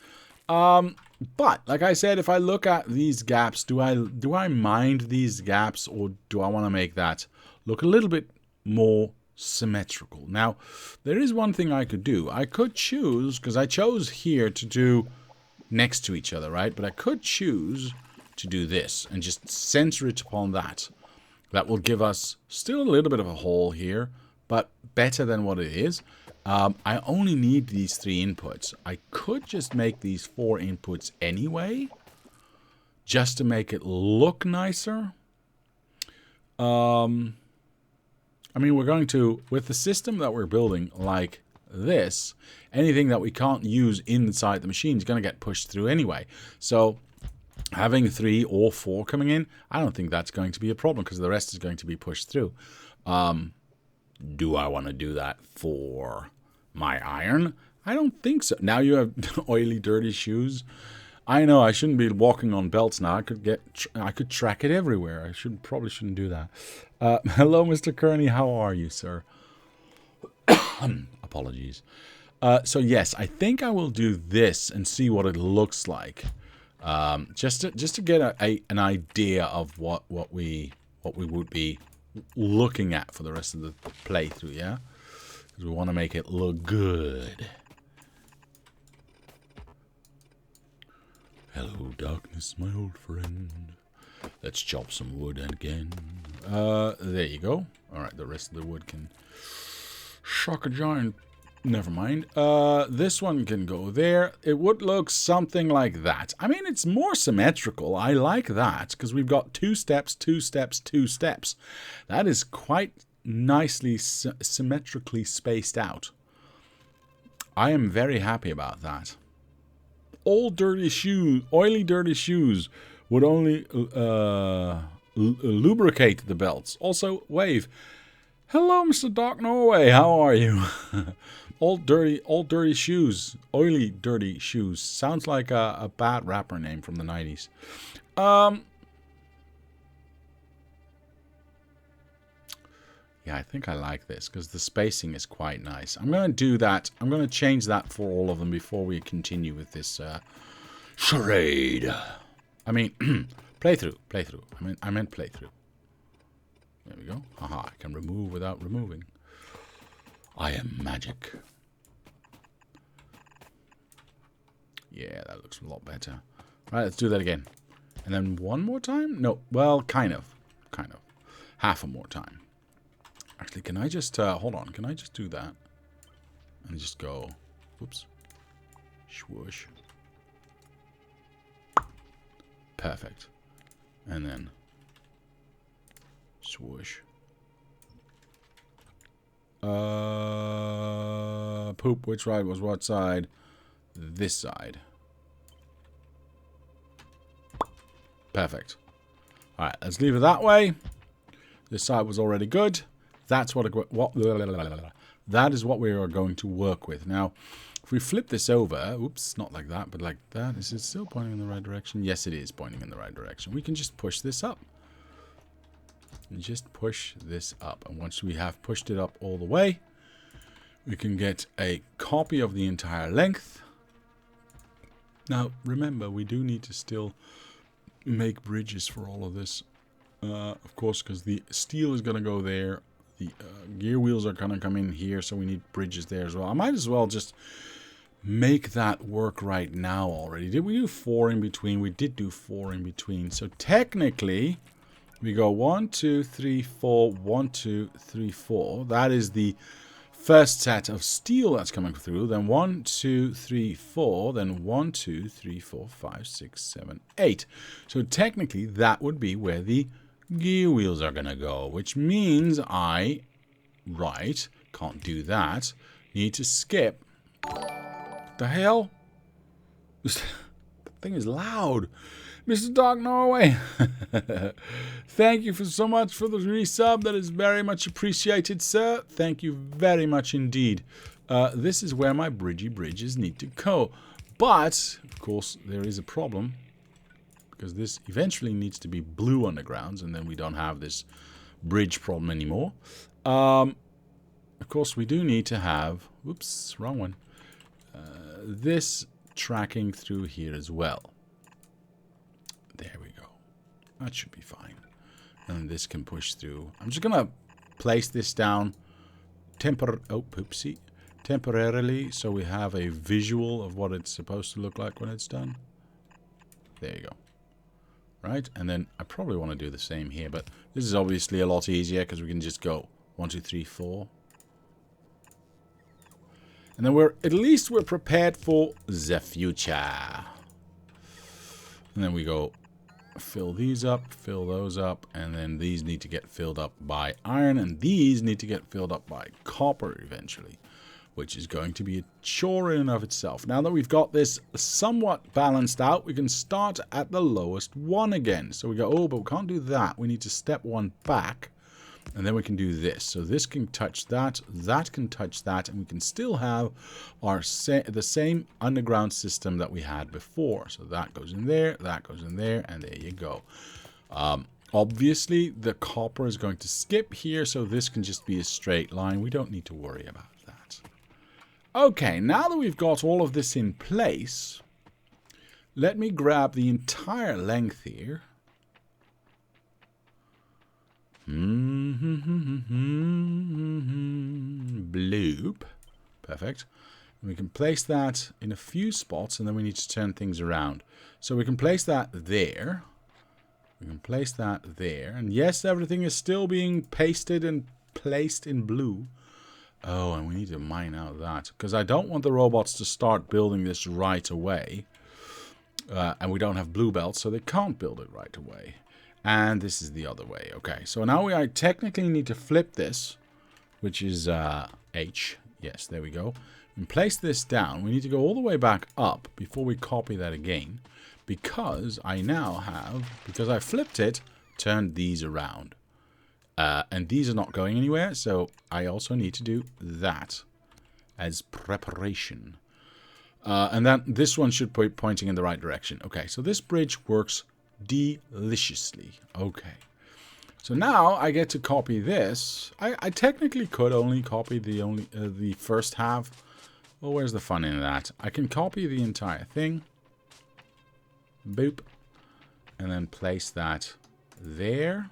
S1: But like I said, if I look at these gaps, do I mind these gaps, or do I want to make that look a little bit more symmetrical? Now, there is one thing I could do. I could choose, because I chose here to do next to each other, right? But I could choose to do this and just center it upon that. That will give us still a little bit of a hole here, but better than what it is. I only need these 3 inputs. I could just make these 4 inputs anyway, just to make it look nicer. I mean, we're going to, with the system that we're building like this, anything that we can't use inside the machine is going to get pushed through anyway. So having 3 or 4 coming in, I don't think that's going to be a problem because the rest is going to be pushed through. Do I want to do that for my iron? I don't think so. Now you have oily, dirty shoes. I know I shouldn't be walking on belts now. I could track it everywhere. I probably shouldn't do that. Hello, Mr. Kearney. How are you, sir? Apologies. So yes, I think I will do this and see what it looks like. Just to get an idea of what we would be looking at for the rest of the playthrough, yeah? Because we want to make it look good. Hello, darkness, my old friend. Let's chop some wood again. There you go. Alright, the rest of the wood can shock a giant. Never mind. This one can go there. It would look something like that. I mean, it's more symmetrical. I like that, because we've got 2 steps, 2 steps, 2 steps. That is quite nicely symmetrically spaced out. I am very happy about that. Old dirty shoes, oily dirty shoes would only lubricate the belts. Also, wave. Hello, Mr. Dark Norway. How are you? Old dirty shoes. Oily dirty shoes. Sounds like a bad rapper name from the 90s. Yeah, I think I like this because the spacing is quite nice. I'm going to do that. I'm going to change that for all of them before we continue with this charade. I mean, playthrough. I meant playthrough. There we go. Haha, I can remove without removing. I am magic. Yeah, that looks a lot better. Right, let's do that again. And then one more time? No, well, kind of. Half a more time. Actually, can I just, hold on. Can I just do that? And just go, whoops. Swoosh. Perfect. And then swoosh. Poop, which side was what side? This side. Perfect. Alright, let's leave it that way. This side was already good. That's that is what we are going to work with. Now, if we flip this over, oops, not like that, but like that, is it still pointing in the right direction? Yes, it is pointing in the right direction. We can just push this up. And just push this up. And once we have pushed it up all the way, we can get a copy of the entire length. Now, remember, we do need to still make bridges for all of this. Of course, because the steel is going to go there. The gear wheels are going to come in here, so we need bridges there as well. I might as well just make that work right now already. Did we do 4 in between? We did do 4 in between. So technically, we go 1, 2, 3, 4, 1, 2, 3, 4. That is the first set of steel that's coming through. Then 1, 2, 3, 4. Then 1, 2, 3, 4, 5, 6, 7, 8. So technically, that would be where the gear wheels are going to go, which means can't do that. Need to skip. What the hell? This thing is loud. Mr. Dark Norway, thank you so much for the resub. That is very much appreciated, sir. Thank you very much indeed. This is where my bridges need to go. But, of course, there is a problem. Because this eventually needs to be blue undergrounds, and then we don't have this bridge problem anymore. Of course, we do need to have, whoops, wrong one, this tracking through here as well. There we go. That should be fine. And this can push through. I'm just going to place this down temporarily so we have a visual of what it's supposed to look like when it's done. There you go. Right, and then I probably want to do the same here, but this is obviously a lot easier because we can just go 1, 2, 3, 4. And then at least we're prepared for the future. And then we go fill these up, fill those up, and then these need to get filled up by iron, and these need to get filled up by copper eventually, which is going to be a chore in and of itself. Now that we've got this somewhat balanced out, we can start at the lowest one again. So we go, oh, but we can't do that. We need to step 1 back, and then we can do this. So this can touch that, that can touch that, and we can still have our the same underground system that we had before. So that goes in there, and there you go. Obviously, the copper is going to skip here, so this can just be a straight line. We don't need to worry about that. Okay, now that we've got all of this in place, let me grab the entire length here. Bloop. Perfect. And we can place that in a few spots, and then we need to turn things around. So we can place that there. We can place that there. And yes, everything is still being pasted and placed in blue. Oh, and we need to mine out that. Because I don't want the robots to start building this right away. And we don't have blue belts, so they can't build it right away. And this is the other way. Okay, so now I technically need to flip this, which is H. Yes, there we go. And place this down. We need to go all the way back up before we copy that again. Because I now have, because I flipped it, turned these around. And these are not going anywhere, so I also need to do that as preparation. And then this one should be pointing in the right direction. Okay, so this bridge works deliciously. Okay. So now I get to copy this. I technically could only copy the first half. Well, where's the fun in that? I can copy the entire thing. Boop. And then place that there.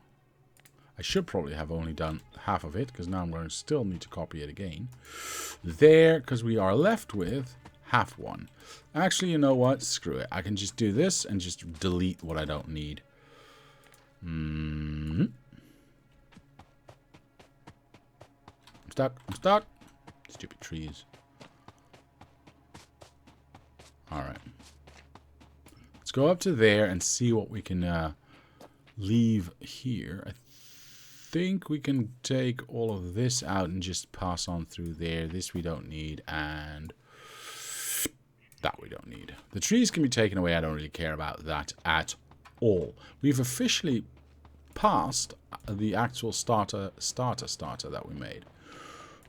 S1: I should probably have only done half of it, because now I'm going to still need to copy it again. There, because we are left with half one. Actually, you know what? Screw it. I can just do this and just delete what I don't need. I'm stuck. I'm stuck. Stupid trees. Alright. Let's go up to there and see what we can leave here. I think we can take all of this out and just pass on through there. This we don't need, and that we don't need. The trees can be taken away. I don't really care about that at all. We've officially passed the actual starter that we made.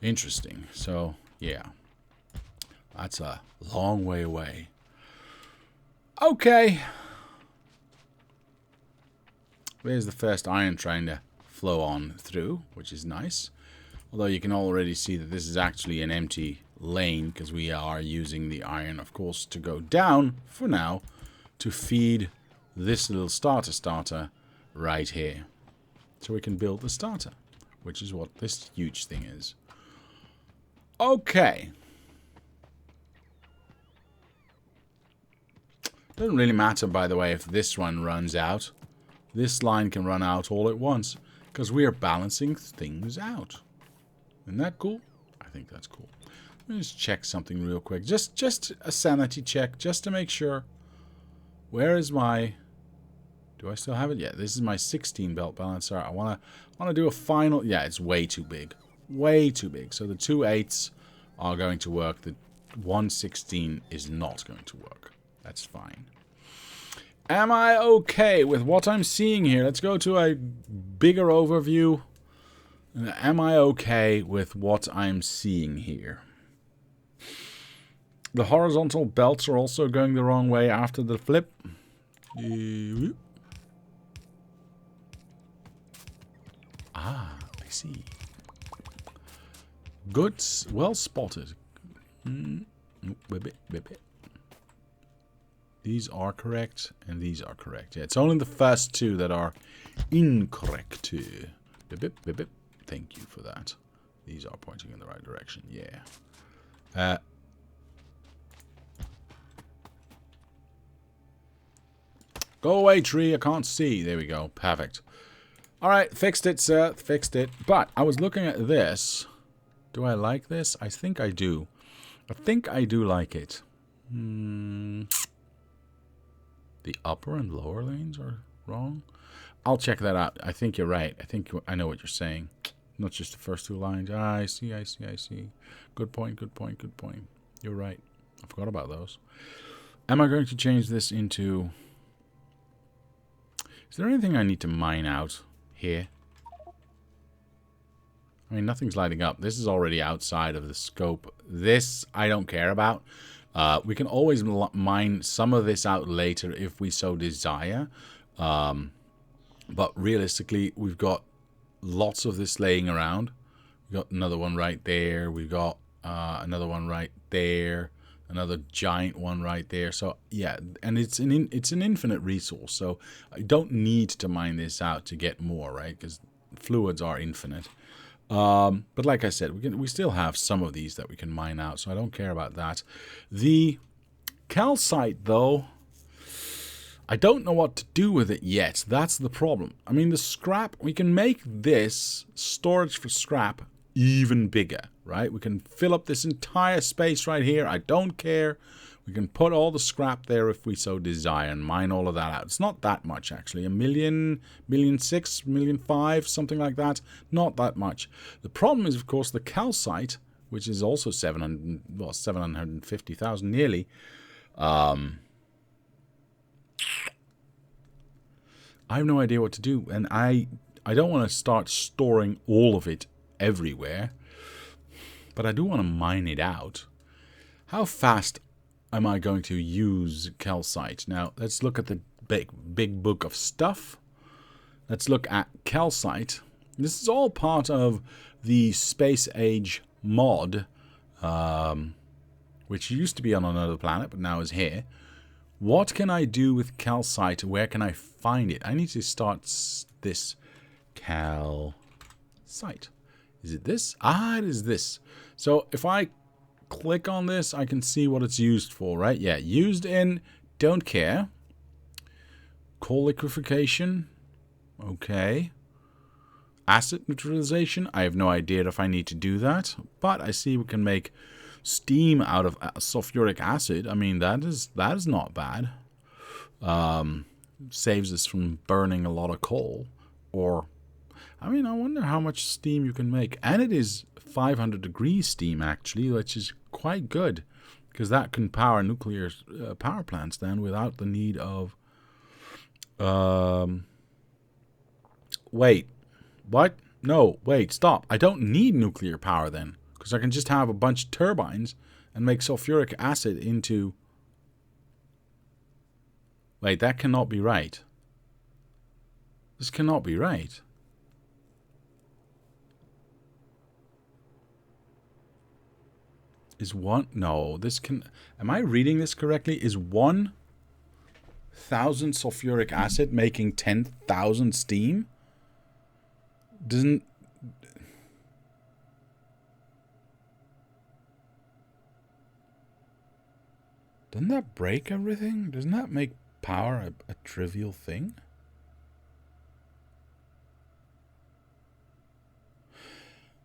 S1: Interesting. So, yeah. That's a long way away. Okay. There's the first iron trying to flow on through, which is nice. Although you can already see that this is actually an empty lane, because we are using the iron, of course, to go down, for now, to feed this little starter right here. So we can build the starter, which is what this huge thing is. Okay. Doesn't really matter, by the way, if this one runs out. This line can run out all at once, because we are balancing things out. Isn't that cool? I think that's cool. Let me just check something real quick. Just a sanity check, just to make sure. Where is my... Do I still have it? Yeah, this is my 16 belt balancer. I wanna do a final... Yeah, it's way too big. Way too big. So the 2 8s are going to work. The 116 is not going to work. That's fine. Am I okay with what I'm seeing here? Let's go to a bigger overview. Am I okay with what I'm seeing here? The horizontal belts are also going the wrong way after the flip. Ah, I see. Good. Well spotted. These are correct, and these are correct. Yeah, it's only the first two that are incorrect. Thank you for that. These are pointing in the right direction. Yeah. Go away, tree. I can't see. There we go. Perfect. All right. Fixed it, sir. Fixed it. But I was looking at this. Do I like this? I think I do. I think I do like it. The upper and lower lanes are wrong. I'll check that out. I think you're right. I think I know what you're saying. Not just the first two lines. Ah, I see. Good point. You're right. I forgot about those. Am I going to change this into... Is there anything I need to mine out here? I mean, nothing's lighting up. This is already outside of the scope. This I don't care about. We can always mine some of this out later if we so desire. But realistically, we've got lots of this laying around. We've got another one right there. We've got another one right there. Another giant one right there. So, yeah, and it's an infinite resource. So, I don't need to mine this out to get more, right? Because fluids are infinite. But like I said, we still have some of these that we can mine out, so I don't care about that. The calcite, though, I don't know what to do with it yet. That's the problem. I mean, the scrap, we can make this storage for scrap even bigger, right? We can fill up this entire space right here. I don't care. We can put all the scrap there if we so desire and mine all of that out. It's not that much, actually. 1,000,000, 1,600,000, 1,500,000, something like that. Not that much. The problem is, of course, the calcite, which is also 750,000 nearly. I have no idea what to do, and I don't want to start storing all of it everywhere, but I do want to mine it out. How fast am I going to use calcite? Now, let's look at the big book of stuff. Let's look at calcite. This is all part of the Space Age mod, which used to be on another planet, but now is here. What can I do with calcite? Where can I find it? I need to start this calcite. Is it this? Ah, it is this. So if I click on this, I can see what it's used for, right? Yeah, used in don't care. Coal liquefaction. Okay. Acid neutralization. I have no idea if I need to do that, but I see we can make steam out of sulfuric acid. I mean, that is not bad. Saves us from burning a lot of coal. Or, I mean, I wonder how much steam you can make. And it is 500 degrees steam, actually, which is quite good, because that can power nuclear power plants then without the need of... Wait. What? No, wait, stop. I don't need nuclear power then, because I can just have a bunch of turbines and make sulfuric acid into... Wait, that cannot be right. This cannot be right. Is one... No, this can... Am I reading this correctly? Is 1,000 sulfuric acid making 10,000 steam? Doesn't that break everything? Doesn't that make power a trivial thing?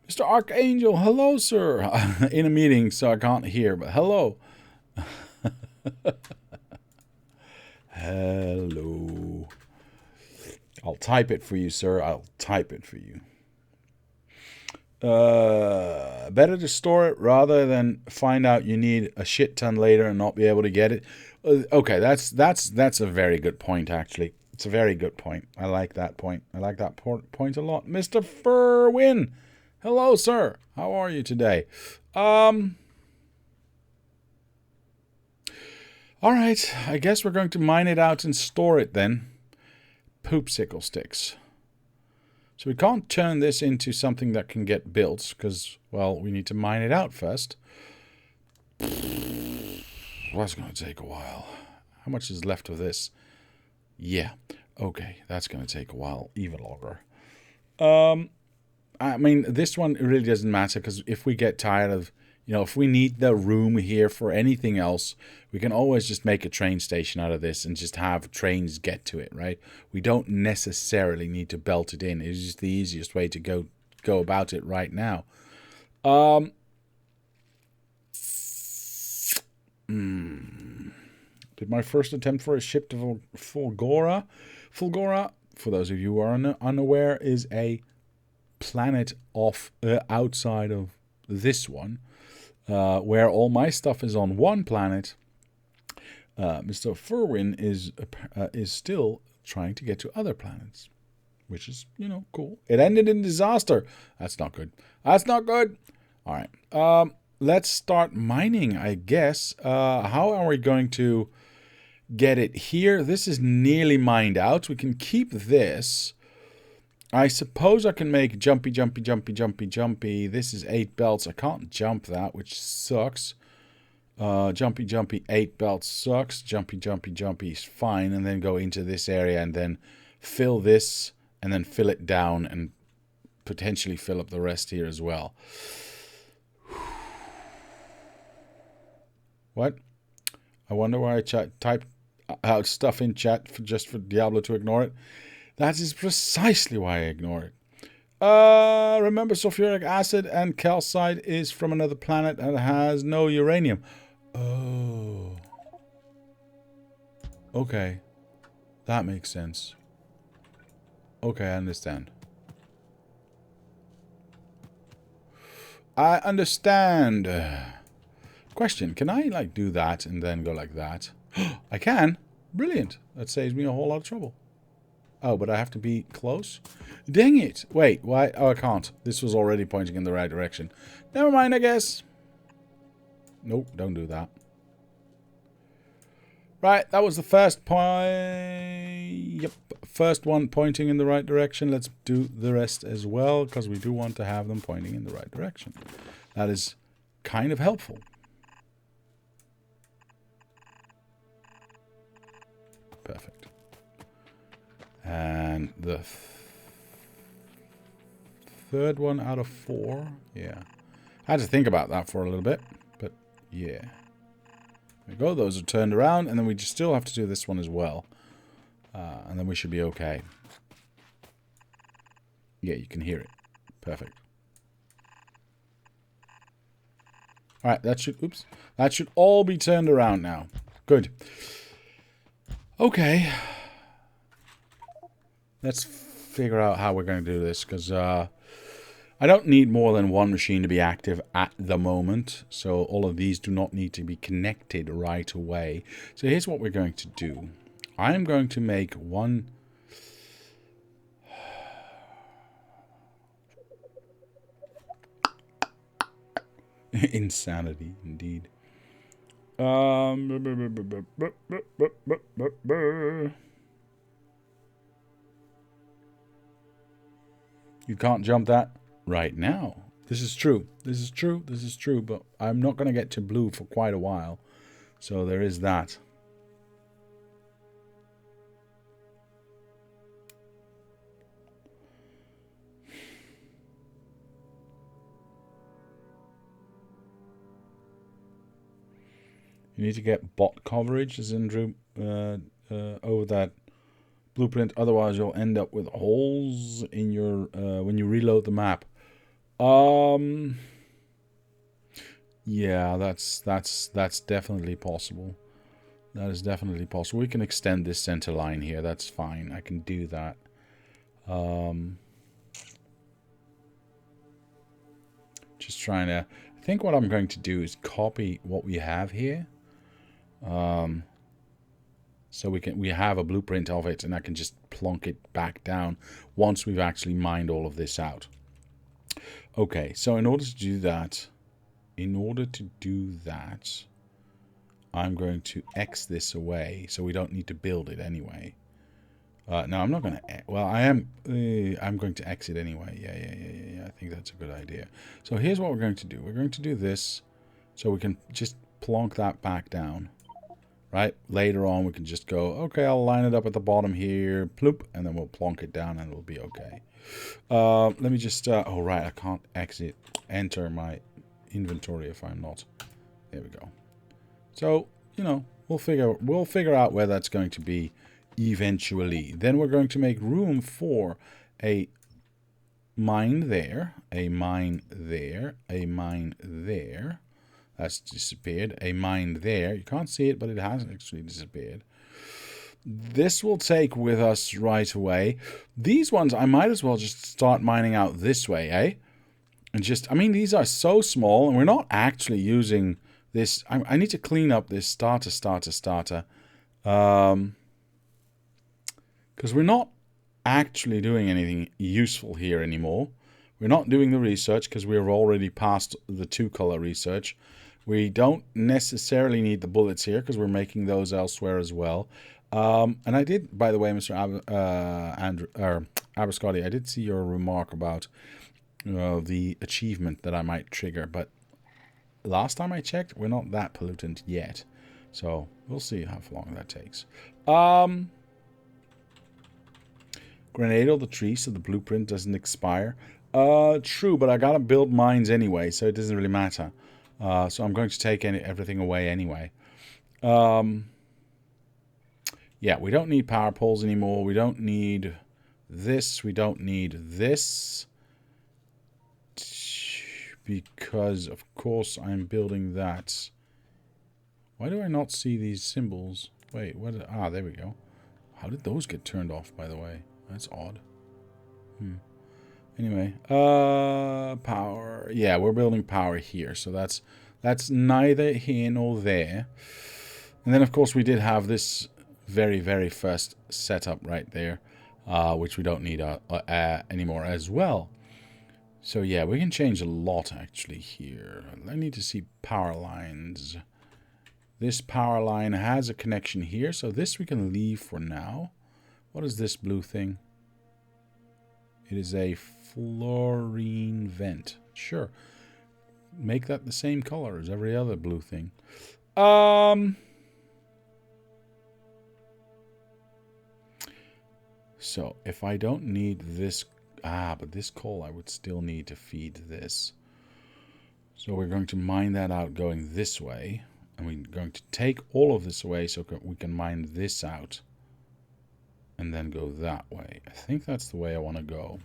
S1: Mr. Archangel, hello, sir. In a meeting, so I can't hear, but hello. Hello. I'll type it for you, sir. I'll type it for you. Better to store it rather than find out you need a shit ton later and not be able to get it. Okay, that's a very good point, actually. It's a very good point. I like that point. I like that point a lot. Mr. Furwin. Hello, sir. How are you today? All right. I guess we're going to mine it out and store it then. Poop sickle sticks. So we can't turn this into something that can get built because, well, we need to mine it out first. That's going to take a while. How much is left of this? Yeah. Okay. That's going to take a while. Even longer. I mean, this one really doesn't matter because if we get tired of, if we need the room here for anything else, we can always just make a train station out of this and just have trains get to it, right? We don't necessarily need to belt it in. It's just the easiest way to go about it right now. Did my first attempt for a ship to Fulgora. Fulgora, for those of you who are unaware, is a planet off outside of this one, where all my stuff is on one planet. Mr. Furwin is still trying to get to other planets, which is, cool. It ended in disaster. That's not good. That's not good. All right. Let's start mining, I guess. How are we going to get it here? This is nearly mined out. We can keep this. I suppose I can make jumpy. This is 8 belts. I can't jump that, which sucks. Jumpy, 8 belts sucks. Jumpy is fine. And then go into this area and then fill this and then fill it down and potentially fill up the rest here as well. What? I wonder why I typed out stuff in chat just for Diablo to ignore it. That is precisely why I ignore it. Remember, sulfuric acid and calcite is from another planet and has no uranium. Oh. Okay. That makes sense. Okay, I understand. I understand. Question, can I, like, do that and then go like that? I can. Brilliant. That saves me a whole lot of trouble. Oh, but I have to be close? Dang it. Wait, why? Oh, I can't. This was already pointing in the right direction. Never mind, I guess. Nope, don't do that. Right, that was the first point. Yep, first one pointing in the right direction. Let's do the rest as well, because we do want to have them pointing in the right direction. That is kind of helpful. Perfect. And the third one out of 4. Yeah. I had to think about that for a little bit, but yeah. There we go. Those are turned around, and then we just still have to do this one as well. And then we should be okay. Yeah, you can hear it. Perfect. Alright, that should... Oops. That should all be turned around now. Good. Okay. Let's figure out how we're going to do this, because I don't need more than one machine to be active at the moment. So all of these do not need to be connected right away. So here's what we're going to do. I am going to make one... Insanity, indeed. You can't jump that right now. This is true. This is true. This is true. But I'm not going to get to blue for quite a while. So there is that. You need to get bot coverage, as in over that blueprint. Otherwise, you'll end up with holes in your when you reload the map. Yeah, that's definitely possible. That is definitely possible. We can extend this center line here. That's fine. I can do that. Just trying to... I think what I'm going to do is copy what we have here. So we have a blueprint of it, and I can just plonk it back down once we've actually mined all of this out. Okay, so in order to do that, I'm going to X this away, so we don't need to build it anyway. No, I'm not going to... Well, I am... I'm going to X it anyway. Yeah. I think that's a good idea. So here's what we're going to do. We're going to do this, so we can just plonk that back down. Right? Later on, we can just go, okay, I'll line it up at the bottom here, ploop, and then we'll plonk it down, and it'll be okay. Let me just... oh, right, I can't enter my inventory if I'm not... There we go. So, you know, we'll figure out where that's going to be eventually. Then we're going to make room for a mine there, a mine there, a mine there. That's disappeared. A mine there. You can't see it, but it has actually disappeared. This will take with us right away. These ones, I might as well just start mining out this way, eh? And just, I mean, these are so small, and we're not actually using this. I need to clean up this starter. Because we're not actually doing anything useful here anymore. We're not doing the research because we're already past the 2-color research. We don't necessarily need the bullets here because we're making those elsewhere as well. And I did, by the way, Mr. Aberscotty, I did see your remark about the achievement that I might trigger, but last time I checked, we're not that pollutant yet. So we'll see how long that takes. Grenade all the trees so the blueprint doesn't expire. True, but I gotta build mines anyway, so it doesn't really matter. So I'm going to take everything away anyway. Yeah, we don't need power poles anymore. We don't need this. We don't need this. Because, of course, I'm building that. Why do I not see these symbols? Wait, what? Ah, there we go. How did those get turned off, by the way? That's odd. Anyway, power. Yeah, we're building power here, so that's neither here nor there. And then, of course, we did have this very, very first setup right there, which we don't need anymore as well. So yeah, we can change a lot actually here. I need to see power lines. This power line has a connection here, so this we can leave for now. What is this blue thing? It is a fluorine vent. Sure. Make that the same color as every other blue thing. So, if I don't need this... but this coal I would still need to feed this. So we're going to mine that out going this way. And we're going to take all of this away so we can mine this out. And then go that way. I think that's the way I want to go.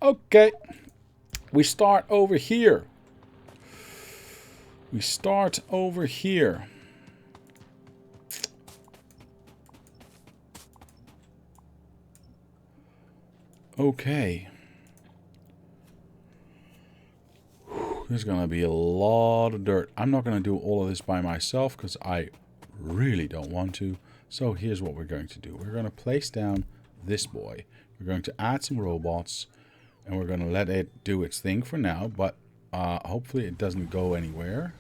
S1: Okay. We start over here. We start over here. Okay. There's going to be a lot of dirt. I'm not going to do all of this by myself because I really don't want to. So here's what we're going to do. We're going to place down this boy. We're going to add some robots. And we're going to let it do its thing for now. But hopefully it doesn't go anywhere.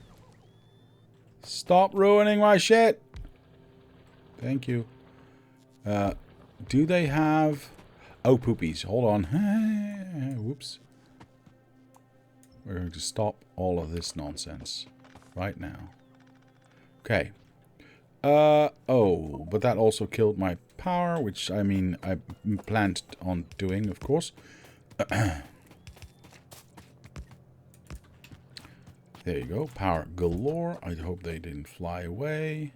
S1: Stop ruining my shit. Thank you. Do they have... Oh, poopies. Hold on. Whoops. We're going to stop all of this nonsense right now. Okay. Oh, but that also killed my power, which, I mean, I planned on doing, of course. There you go. Power galore. I hope they didn't fly away.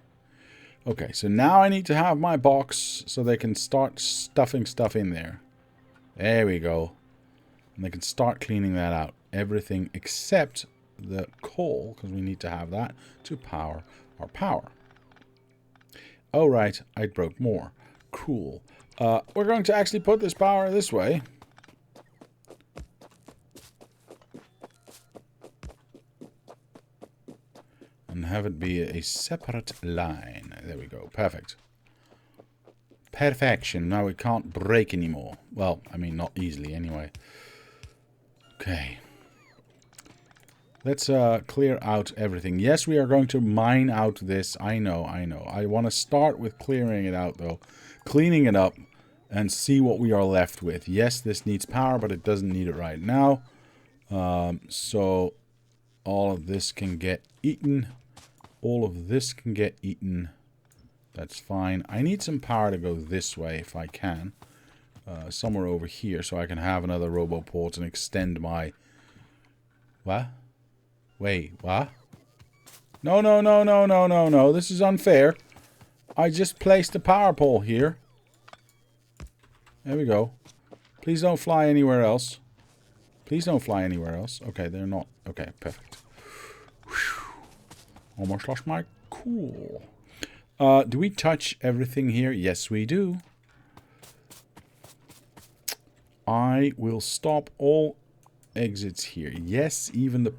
S1: Okay, so now I need to have my box so they can start stuffing stuff in there. There we go. And they can start cleaning that out. Everything except the coal, because we need to have that to power our power. Oh, right. I broke more. Cool. We're going to actually put this power this way. And have it be a separate line. There we go. Perfect. Perfection. Now it can't break anymore. Well, I mean, not easily anyway. Okay. Let's clear out everything. Yes, we are going to mine out this. I know. I want to start with clearing it out, though. Cleaning it up and see what we are left with. Yes, this needs power, but it doesn't need it right now. So all of this can get eaten. All of this can get eaten. That's fine. I need some power to go this way if I can. Somewhere over here so I can have another roboport and extend my... What? Wait, what? No. This is unfair. I just placed a power pole here. There we go. Please don't fly anywhere else. Please don't fly anywhere else. Okay, they're not... Okay, perfect. Whew. Almost lost my cool. Do we touch everything here? Yes, we do. I will stop all exits here. Yes, even the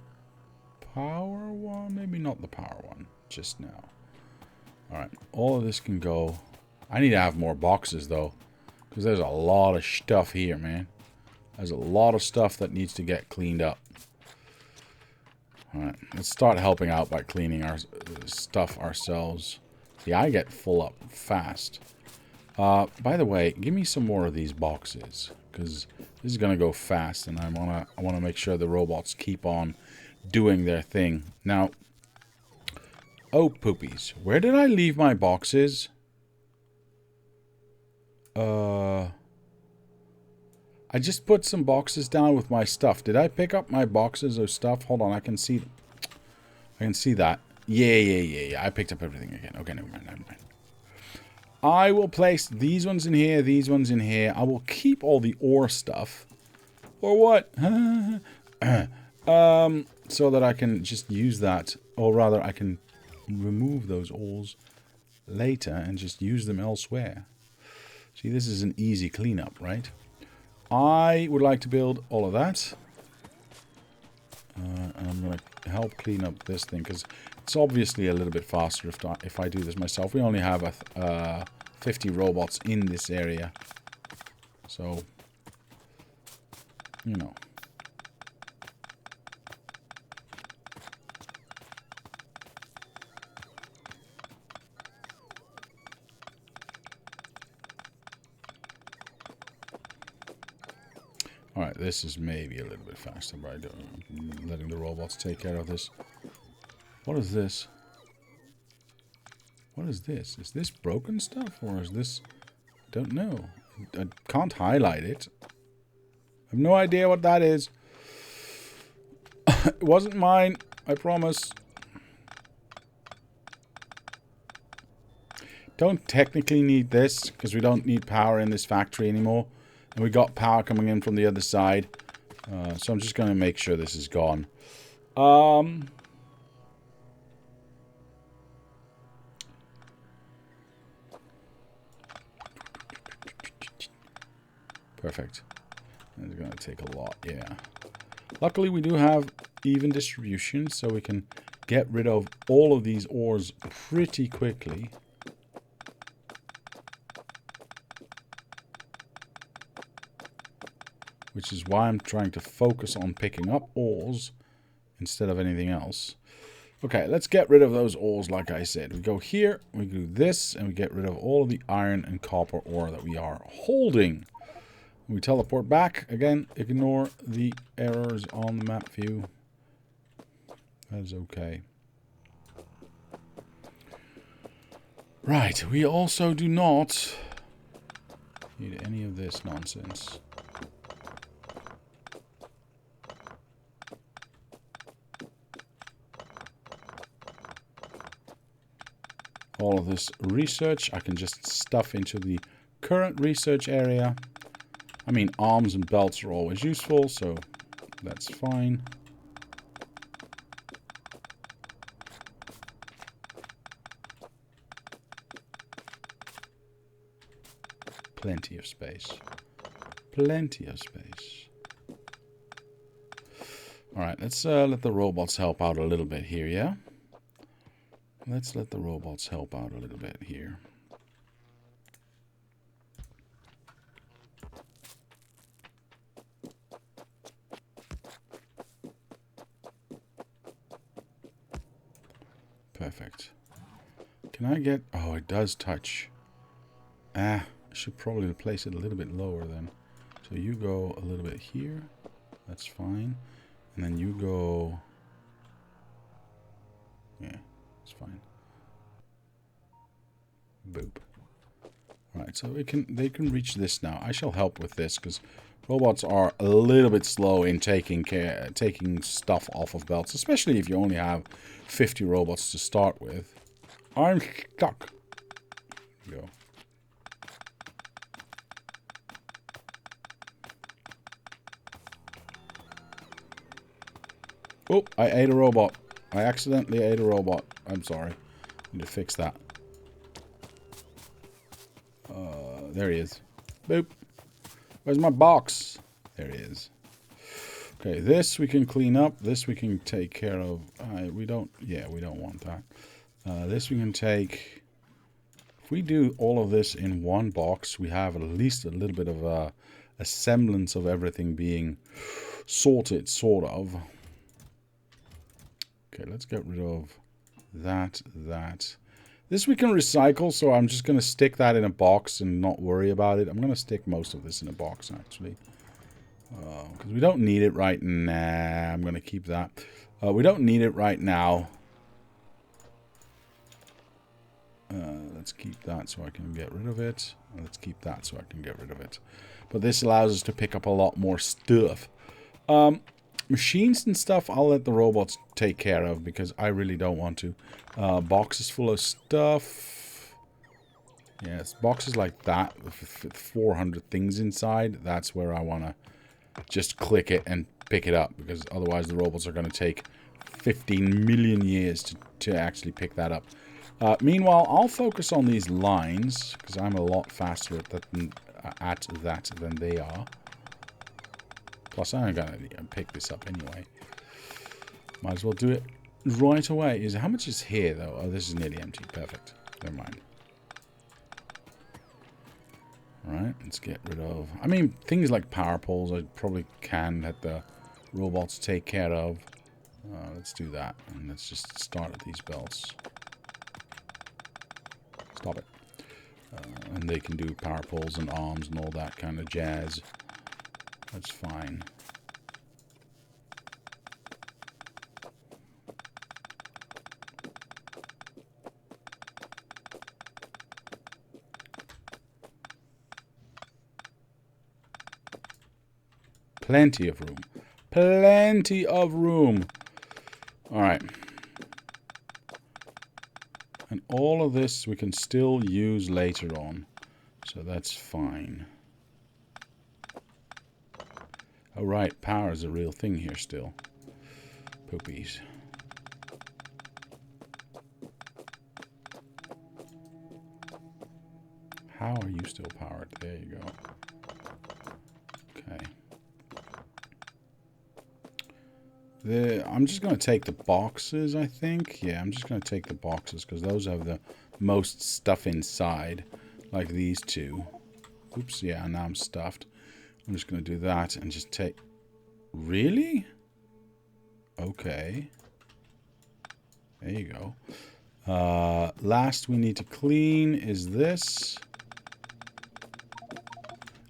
S1: power one. Maybe not the power one. Just now. Alright, all of this can go. I need to have more boxes, though. Because there's a lot of stuff here, man. There's a lot of stuff that needs to get cleaned up. Alright, let's start helping out by cleaning our stuff ourselves. See, I get full up fast. By the way, give me some more of these boxes. Because this is going to go fast. And I want to make sure the robots keep on doing their thing. Now, oh, poopies. Where did I leave my boxes? I just put some boxes down with my stuff. Did I pick up my boxes of stuff? Hold on, I can see them. I can see that. Yeah. I picked up everything again. Okay, never mind. I will place these ones in here, these ones in here. I will keep all the ore stuff. Or what? So that I can just use that. Or rather, I can remove those ores later and just use them elsewhere. See, this is an easy cleanup, right? I would like to build all of that. And I'm going to help clean up this thing, because it's obviously a little bit faster if I do this myself. We only have 50 robots in this area. So, you know. Alright, this is maybe a little bit faster by letting the robots take care of this. What is this? What is this? Is this broken stuff, or is this... I don't know. I can't highlight it. I have no idea what that is. It wasn't mine, I promise. Don't technically need this, because we don't need power in this factory anymore. And we got power coming in from the other side. So I'm just going to make sure this is gone. Perfect. It's going to take a lot, yeah. Luckily, we do have even distribution, so we can get rid of all of these ores pretty quickly. Which is why I'm trying to focus on picking up ores instead of anything else. Okay, let's get rid of those ores like I said. We go here, we do this, and we get rid of all of the iron and copper ore that we are holding. We teleport back. Again, ignore the errors on the map view. That is okay. Right, we also do not need any of this nonsense. All of this research I can just stuff into the current research area. I mean, arms and belts are always useful, so that's fine. Plenty of space. Plenty of space. Alright, let's let the robots help out a little bit here, yeah? Let's let the robots help out a little bit here. Perfect. Can I get... Oh, it does touch. I should probably place it a little bit lower then. So you go a little bit here. That's fine. And then you go... Yeah. It's fine. Boop. Alright, so they can reach this now. I shall help with this because robots are a little bit slow in taking stuff off of belts, especially if you only have 50 robots to start with. I'm stuck. Go. Oh, I ate a robot. I accidentally ate a robot. I'm sorry. Need to fix that. There he is. Boop. Where's my box? There he is. Okay, this we can clean up. This we can take care of. We don't want that. This we can take. If we do all of this in one box, we have at least a little bit of a semblance of everything being sorted, sort of. Okay, let's get rid of that. This we can recycle, so I'm just going to stick that in a box and not worry about it. I'm going to stick most of this in a box, actually. Because we don't need it right now. I'm going to keep that. We don't need it right now. Let's keep that so I can get rid of it. Let's keep that so I can get rid of it. But this allows us to pick up a lot more stuff. Machines and stuff, I'll let the robots take care of because I really don't want to. Boxes full of stuff. Yes, boxes like that with 400 things inside, that's where I want to just click it and pick it up, because otherwise the robots are going to take 15 million years to actually pick that up. Meanwhile, I'll focus on these lines, because I'm a lot faster at that than they are. Plus, I'm going to pick this up anyway. Might as well do it right away. How much is here, though? Oh, this is nearly empty. Perfect. Never mind. Alright, let's get rid of... I mean, things like power poles I probably can let the robots take care of. Let's do that. And let's just start at these belts. Stop it. And they can do power poles and arms and all that kind of jazz. That's fine. Plenty of room. Plenty of room. Alright. And all of this we can still use later on. So that's fine. Oh, right. Power is a real thing here still. Poopies. How are you still powered? There you go. Okay. I'm just going to take the boxes, I think. Yeah, I'm just going to take the boxes because those have the most stuff inside. Like these two. Oops, yeah, now I'm stuffed. I'm just going to do that and just take... Really? Okay. There you go. Last we need to clean is this.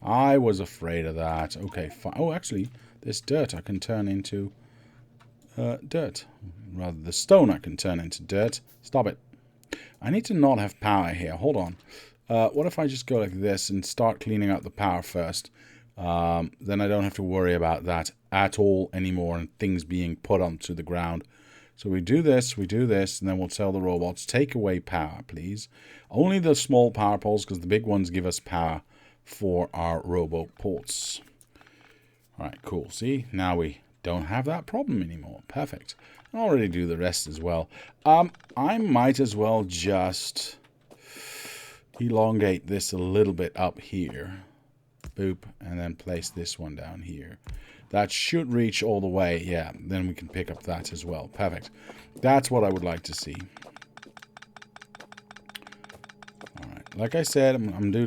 S1: I was afraid of that. Okay, fine. Oh, actually, this dirt I can turn into... dirt. Rather, the stone I can turn into dirt. Stop it. I need to not have power here. Hold on. What if I just go like this and start cleaning out the power first? Then I don't have to worry about that at all anymore and things being put onto the ground. So we do this, and then we'll tell the robots, take away power, please. Only the small power poles, because the big ones give us power for our robo ports. Alright, cool. See, now we don't have that problem anymore. Perfect. I'll already do the rest as well. I might as well just elongate this a little bit up here. Boop. And then place this one down here. That should reach all the way. Yeah, then we can pick up that as well. Perfect. That's what I would like to see. Alright. Like I said, I'm gonna do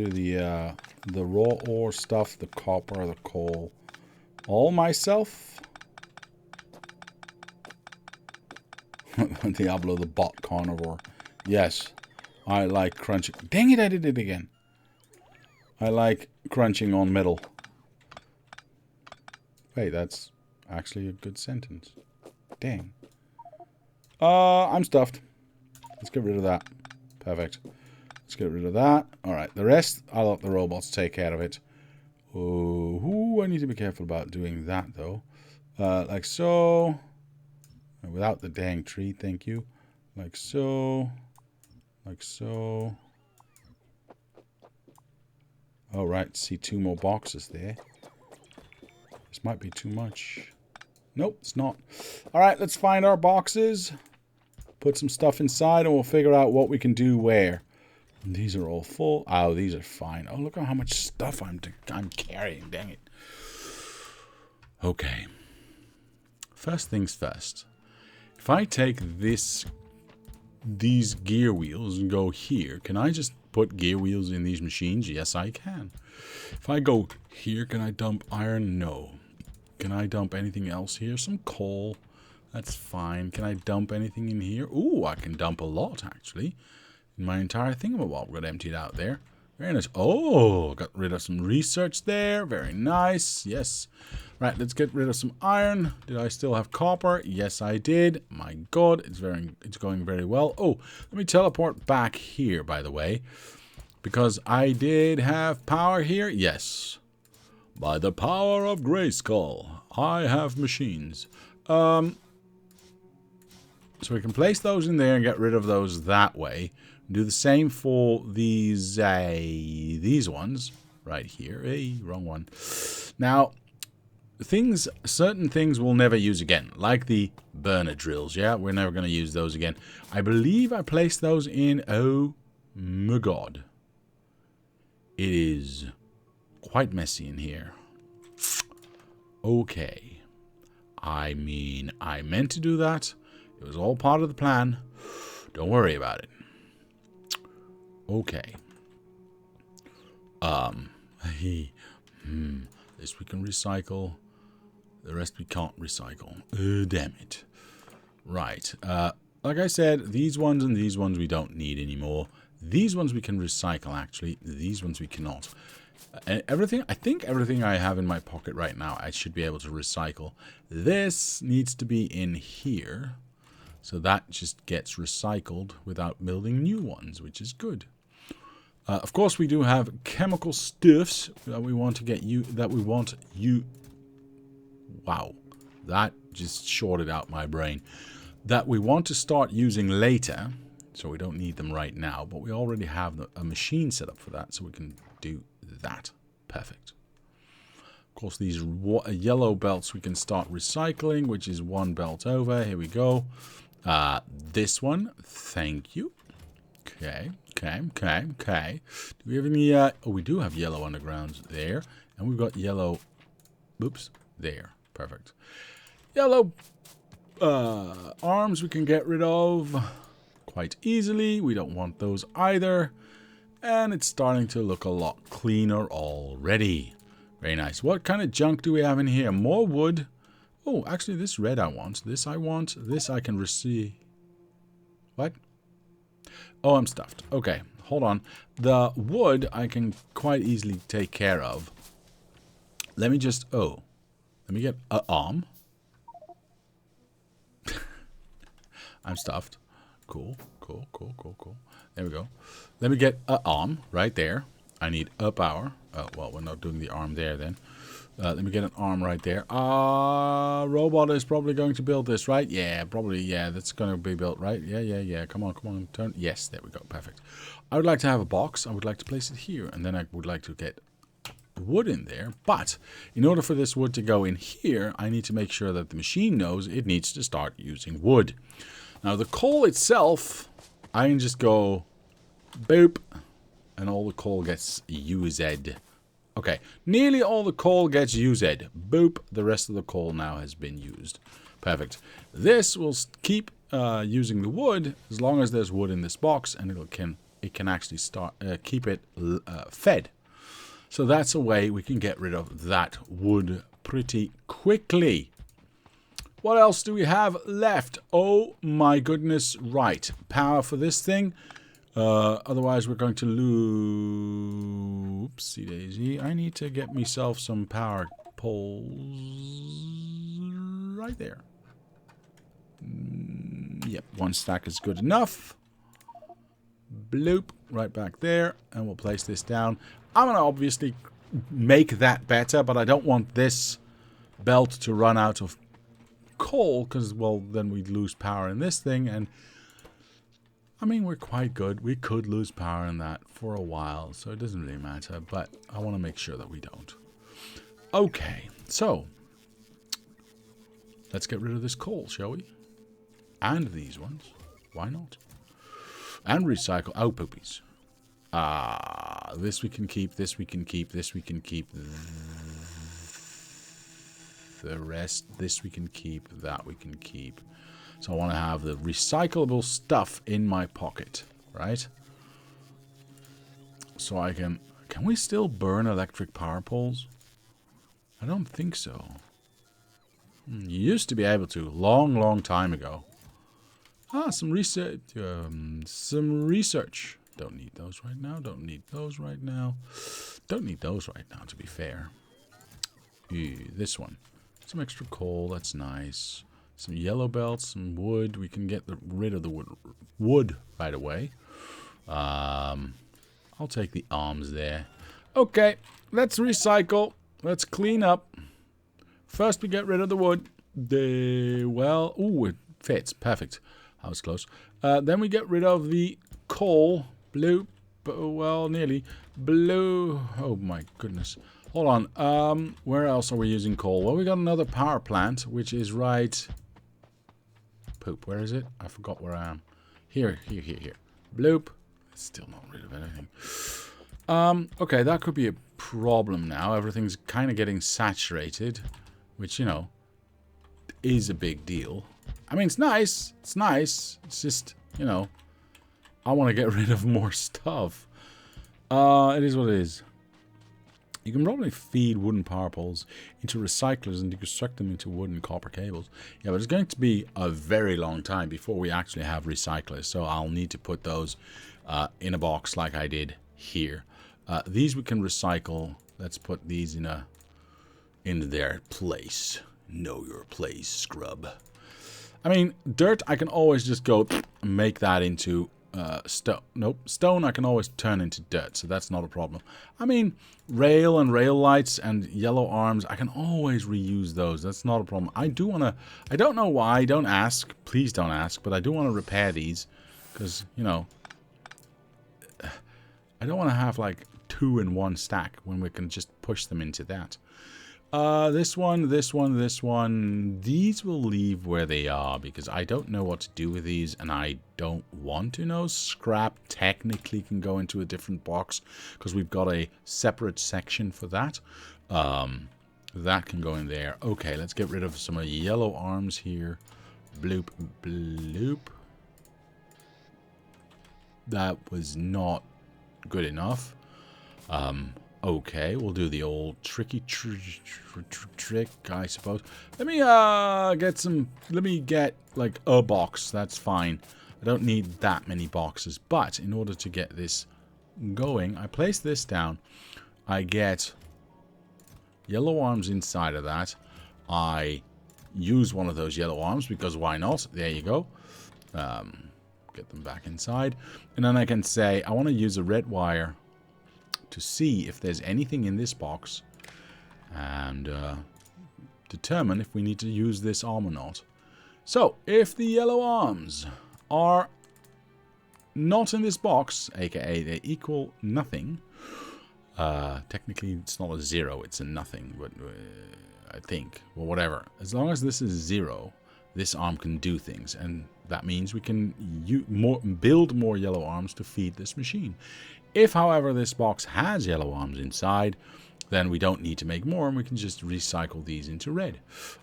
S1: the raw ore stuff, the copper, the coal. All myself. Diablo the bot carnivore. Yes. I like crunching. Dang it, I did it again. I like crunching on metal. Wait, that's actually a good sentence. Dang. I'm stuffed. Let's get rid of that. Perfect. Let's get rid of that. Alright, the rest, I'll let the robots take care of it. Oh, I need to be careful about doing that, though. Like so. Without the dang tree, thank you. Like so. Like so. Oh, right. See 2 more boxes there. This might be too much. Nope, it's not. Alright, let's find our boxes. Put some stuff inside and we'll figure out what we can do where. And these are all full. Oh, these are fine. Oh, look at how much stuff I'm carrying. Dang it. Okay. First things first. If I take these gear wheels and go here, can I just put gear wheels in these machines? Yes, I can. If I go here, can I dump iron? No. Can I dump anything else here? Some coal. That's fine. Can I dump anything in here? Ooh, I can dump a lot, actually. My entire thingamabob got emptied out there. Very nice. Oh, got rid of some research there. Very nice. Yes. Right, let's get rid of some iron. Did I still have copper? Yes, I did. My God, it's going very well. Oh, let me teleport back here, by the way. Because I did have power here. Yes. By the power of Grayskull, I have machines. So we can place those in there and get rid of those that way. Do the same for these ones right here. Hey, wrong one. Now, certain things we'll never use again, like the burner drills. Yeah, we're never going to use those again. I believe I placed those in. Oh my god, it is quite messy in here. Okay, I mean, I meant to do that. It was all part of the plan. Don't worry about it. Okay. This we can recycle. The rest we can't recycle. Damn it. Right. Like I said, these ones and these ones we don't need anymore. These ones we can recycle, actually. These ones we cannot. Everything, I think everything I have in my pocket right now, I should be able to recycle. This needs to be in here. So that just gets recycled without building new ones, which is good. Of course, we do have chemical stuffs that we want to get Wow, that just shorted out my brain. That we want to start using later, so we don't need them right now. But we already have a machine set up for that, so we can do that. Perfect. Of course, these yellow belts we can start recycling, which is one belt over. Here we go. This one, thank you. Okay. Do we have any, oh, we do have yellow undergrounds there. And we've got yellow, oops, there. Perfect. Yellow arms we can get rid of quite easily. We don't want those either. And it's starting to look a lot cleaner already. Very nice. What kind of junk do we have in here? More wood. Oh, actually, this red I want. This I want. This I can receive. What? Oh, I'm stuffed. Okay, hold on. The wood I can quite easily take care of. Let me just... Oh. Let me get an arm. I'm stuffed. Cool. There we go. Let me get an arm right there. I need a power. Oh, well, we're not doing the arm there then. Let me get an arm right there. Robot is probably going to build this, right? Yeah, probably. Yeah, that's going to be built, right? Yeah. Come on. Turn. Yes, there we go. Perfect. I would like to have a box. I would like to place it here. And then I would like to get wood in there. But in order for this wood to go in here, I need to make sure that the machine knows it needs to start using wood. Now, the coal itself, I can just go boop. And all the coal gets used. Okay, nearly all the coal gets used. Boop, the rest of the coal now has been used. Perfect. This will keep using the wood as long as there's wood in this box, and it can actually start keep it fed. So that's a way we can get rid of that wood pretty quickly. What else do we have left? Oh my goodness, right. Power for this thing. Otherwise we're going to lose... Oopsie daisy. I need to get myself some power poles right there. Yep, one stack is good enough. Bloop, right back there. And we'll place this down. I'm going to obviously make that better, but I don't want this belt to run out of coal, because, well, then we'd lose power in this thing, and I mean, we're quite good. We could lose power in that for a while, so it doesn't really matter, but I want to make sure that we don't. Okay, so let's get rid of this coal, shall we? And these ones. Why not? And recycle. Oh, poopies. This we can keep, this we can keep, this we can keep. The rest, this we can keep, that we can keep. So I want to have the recyclable stuff in my pocket, right? So I can we still burn electric power poles? I don't think so. You used to be able to, long time ago. Some research. Don't need those right now, don't need those right now. Don't need those right now, to be fair. This one. Some extra coal, that's nice. Some yellow belts, some wood. We can get rid of the wood right away. I'll take the arms there. Okay, let's recycle. Let's clean up. First we get rid of the wood. Well, ooh, it fits. Perfect. That was close. Then we get rid of the coal. Blue. Well, nearly. Blue. Oh, my goodness. Hold on. Where else are we using coal? Well, we got another power plant, which is right... Poop. Where is it? I forgot where I am. Here. Bloop. Still not rid of anything. Okay, that could be a problem now. Everything's kind of getting saturated, which, you know, is a big deal. I mean, it's nice. It's nice. It's just, you know, I want to get rid of more stuff. It is what it is. You can probably feed wooden power poles into recyclers and deconstruct them into wood and copper cables. Yeah, but it's going to be a very long time before we actually have recyclers. So I'll need to put those in a box like I did here. These we can recycle. Let's put these in their place. Know your place, scrub. I mean, dirt, I can always just go and make that into stone. Nope, stone I can always turn into dirt, so that's not a problem. I mean, rail and rail lights and yellow arms, I can always reuse those. That's not a problem. I do want to, I don't know why, don't ask, please don't ask, but I do want to repair these because, you know, I don't want to have like 2 in 1 stack when we can just push them into that. This one. These will leave where they are because I don't know what to do with these and I don't want to know. Scrap technically can go into a different box because we've got a separate section for that. That can go in there. Okay, let's get rid of some of the yellow arms here. Bloop, bloop. That was not good enough. Okay, we'll do the old tricky trick, I suppose. Let me get like a box. That's fine. I don't need that many boxes. But in order to get this going, I place this down. I get yellow arms inside of that. I use one of those yellow arms because why not? There you go. Get them back inside. And then I can say I want to use a red wire to see if there's anything in this box and determine if we need to use this arm or not. So, if the yellow arms are not in this box, aka they equal nothing, technically it's not a 0, it's a nothing, but I think, well, whatever. As long as this is 0, this arm can do things, and that means we can build more yellow arms to feed this machine. If, however, this box has yellow arms inside, then we don't need to make more, and we can just recycle these into red.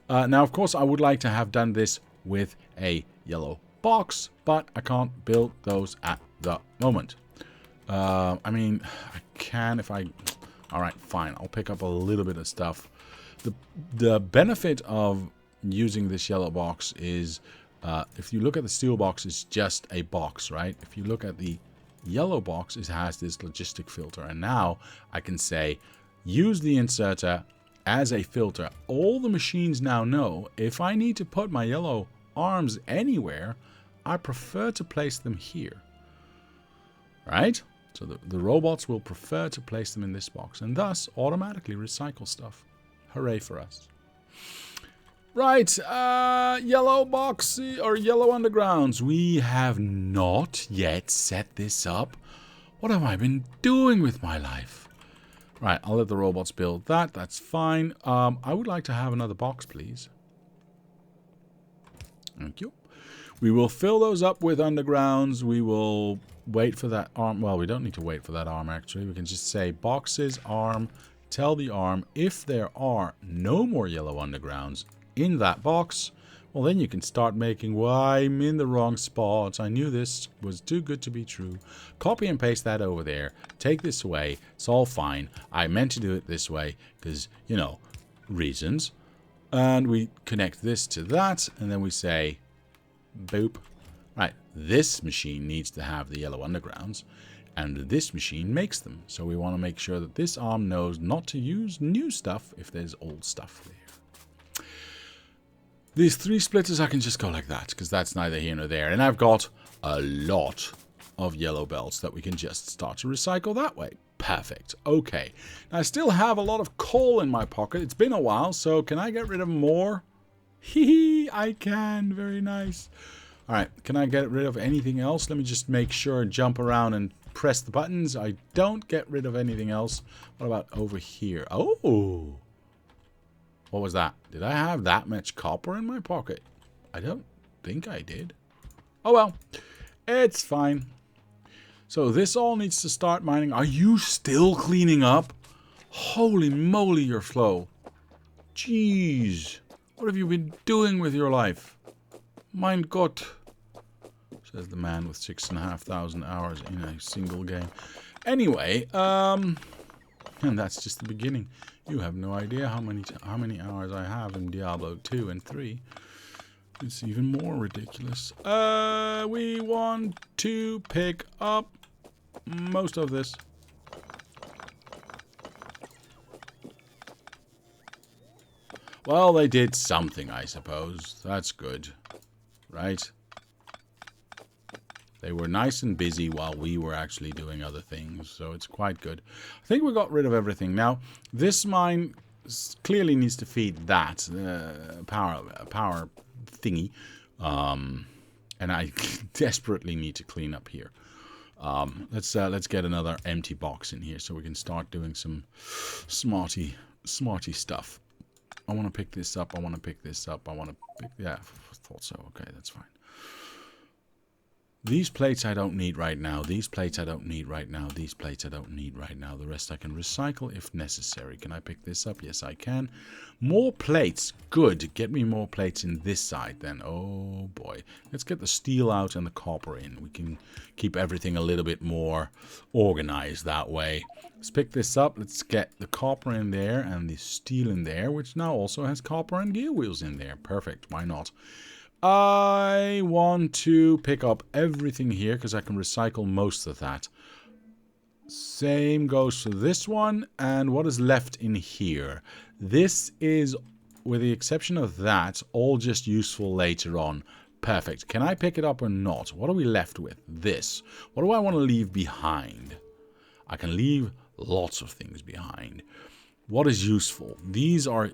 S1: Now, of course, I would like to have done this with a yellow box, but I can't build those at the moment. I mean, I can if I... Alright, fine. I'll pick up a little bit of stuff. The benefit of using this yellow box is, if you look at the steel box, it's just a box, right? If you look at the yellow box, it has this logistic filter, and now I can say use the inserter as a filter. All the machines now know if I need to put my yellow arms anywhere, I prefer to place them here, right? So the robots will prefer to place them in this box and thus automatically recycle stuff. Hooray for us. Right, yellow box or yellow undergrounds. We have not yet set this up. What have I been doing with my life? Right, I'll let the robots build that. That's fine. I would like to have another box, please. Thank you. We will fill those up with undergrounds. We will wait for that arm. Well, we don't need to wait for that arm, actually. We can just say boxes, arm, tell the arm if there are no more yellow undergrounds in that box, well, then you can start making, well, I'm in the wrong spot. I knew this was too good to be true. Copy and paste that over there. Take this away. It's all fine. I meant to do it this way because, you know, reasons. And we connect this to that, and then we say, boop. Right, this machine needs to have the yellow undergrounds, and this machine makes them. So we want to make sure that this arm knows not to use new stuff if there's old stuff there. These 3 splitters, I can just go like that, because that's neither here nor there. And I've got a lot of yellow belts that we can just start to recycle that way. Perfect. Okay. Now, I still have a lot of coal in my pocket. It's been a while, so can I get rid of more? Hee, I can. Very nice. Alright, can I get rid of anything else? Let me just make sure, jump around and press the buttons. I don't get rid of anything else. What about over here? Oh! What was that? Did I have that much copper in my pocket? I don't think I did. Oh well, it's fine. So this all needs to start mining. Are you still cleaning up? Holy moly, you're slow. Jeez. What have you been doing with your life? Mein Gott. Says the man with 6,500 hours in a single game. Anyway, and that's just the beginning. You have no idea how many hours I have in Diablo 2 and 3. It's even more ridiculous. We want to pick up most of this. Well, they did something, I suppose. That's good. Right? They were nice and busy while we were actually doing other things, so it's quite good. I think we got rid of everything. Now, this mine clearly needs to feed that power thingy, and I desperately need to clean up here. Let's get another empty box in here so we can start doing some smarty stuff. I want to pick this up. I want to pick this up. I want to pick... Yeah, I thought so. Okay, that's fine. These plates I don't need right now. These plates I don't need right now. These plates I don't need right now. The rest I can recycle if necessary. Can I pick this up? Yes, I can. More plates. Good. Get me more plates in this side then. Oh, boy. Let's get the steel out and the copper in. We can keep everything a little bit more organized that way. Let's pick this up. Let's get the copper in there and the steel in there, which now also has copper and gear wheels in there. Perfect. Why not? I want to pick up everything here because I can recycle most of that. Same goes for this one. And what is left in here? This is, with the exception of that, all just useful later on. Perfect. Can I pick it up or not? What are we left with? This. What do I want to leave behind? I can leave lots of things behind. What is useful? These are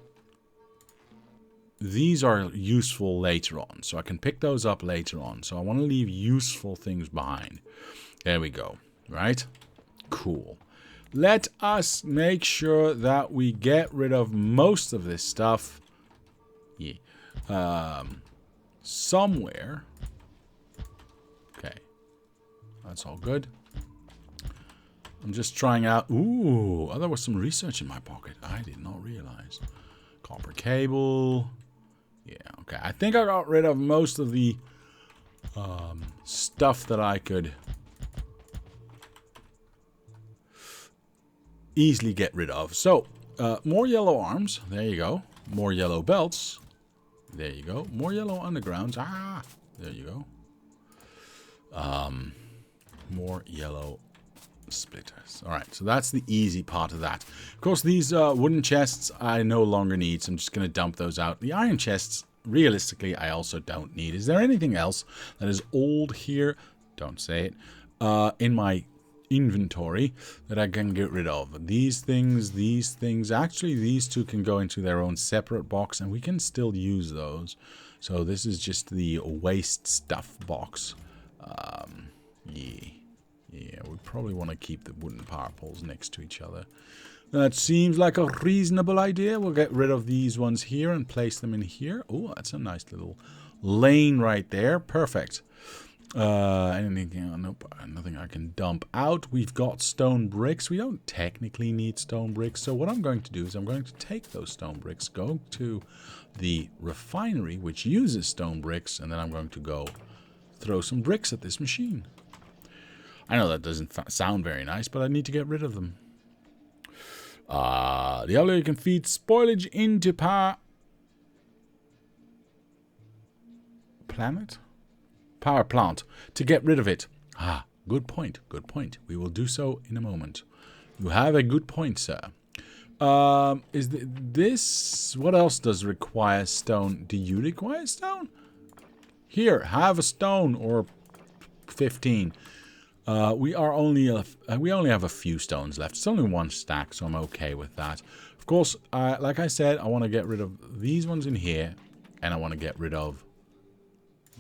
S1: useful later on, so I can pick those up later on. So I want to leave useful things behind. There we go. Right? Cool. Let us make sure that we get rid of most of this stuff. Yeah. Somewhere. Okay. That's all good. I'm just trying out... Ooh, there was some research in my pocket. I did not realize. Copper cable... Yeah, okay. I think I got rid of most of the stuff that I could easily get rid of. So, more yellow arms. There you go. More yellow belts. There you go. More yellow undergrounds. Ah, there you go. More yellow splitters. Alright, so that's the easy part of that. Of course, these wooden chests I no longer need, so I'm just going to dump those out. The iron chests, realistically, I also don't need. Is there anything else that is old here? Don't say it. In my inventory that I can get rid of. These things. Actually, these two can go into their own separate box, and we can still use those. So this is just the waste stuff box. Yeah, we probably want to keep the wooden power poles next to each other. That seems like a reasonable idea. We'll get rid of these ones here and place them in here. Oh, that's a nice little lane right there. Perfect. Anything? Nope, nothing I can dump out. We've got stone bricks. We don't technically need stone bricks. So what I'm going to do is I'm going to take those stone bricks, go to the refinery, which uses stone bricks, and then I'm going to go throw some bricks at this machine. I know that doesn't sound very nice, but I need to get rid of them. The other you can feed spoilage into power plant to get rid of it. Ah, good point. Good point. We will do so in a moment. You have a good point, sir. Is this... What else does require stone? Do you require stone? Here, have a stone or 15. We only have a few stones left. It's only one stack, so I'm okay with that. Of course, like I said, I want to get rid of these ones in here, and I want to get rid of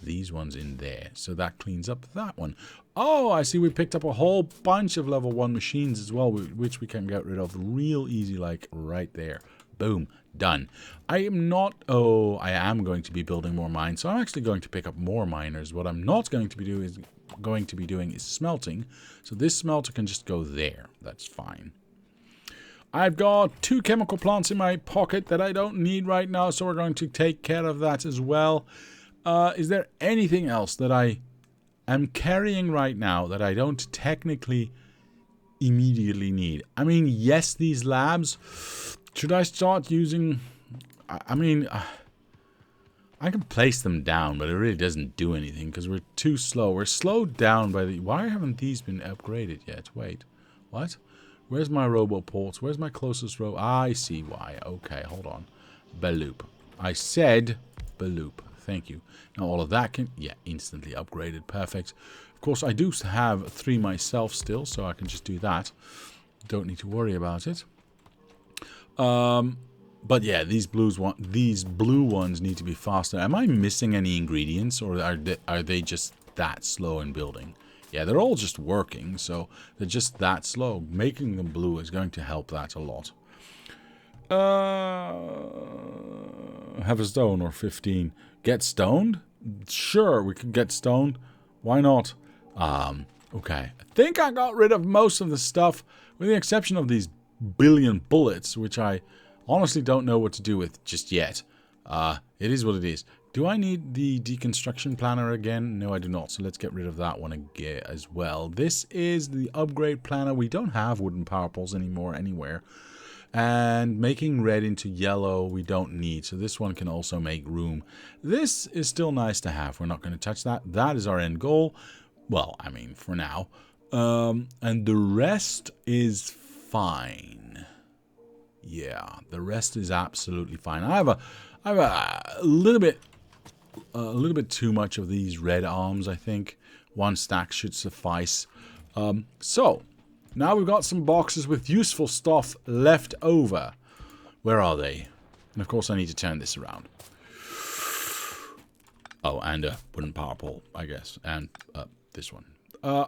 S1: these ones in there. So that cleans up that one. Oh, I see we picked up a whole bunch of level 1 machines as well, which we can get rid of real easy, like right there. Boom. Done. I am going to be building more mines, so I'm actually going to pick up more miners. What I'm not going to be doing is smelting. So this smelter can just go there. That's fine. I've got 2 chemical plants in my pocket that I don't need right now, so we're going to take care of that as well. Is there anything else that I am carrying right now that I don't technically immediately need? I mean, yes, these labs. Should I start using... I mean, I can place them down, but it really doesn't do anything because we're too slow. We're slowed down by the... Why haven't these been upgraded yet? Wait. What? Where's my roboports? Where's my closest I see why. Okay, hold on. Baloop. I said Baloop. Thank you. Now all of that can... Yeah, instantly upgraded. Perfect. Of course, I do have 3 myself still, so I can just do that. Don't need to worry about it. But yeah, these blue ones need to be faster. Am I missing any ingredients, or are they just that slow in building? Yeah, they're all just working, so they're just that slow. Making them blue is going to help that a lot. Have a stone or 15. Get stoned? Sure, we can get stoned. Why not? Okay. I think I got rid of most of the stuff, with the exception of these billion bullets, which I honestly don't know what to do with just yet. It is what it is. Do I need the deconstruction planner again? No, I do not. So let's get rid of that one again as well. This is the upgrade planner. We don't have wooden power poles anymore anywhere. And making red into yellow we don't need. So this one can also make room. This is still nice to have. We're not going to touch that. That is our end goal. Well, I mean, for now. And the rest is fine. Yeah, the rest is absolutely fine. I have a little bit too much of these red arms, I think. 1 stack should suffice. So, now we've got some boxes with useful stuff left over. Where are they? And of course I need to turn this around. Oh, and a wooden power pole, I guess. And this one.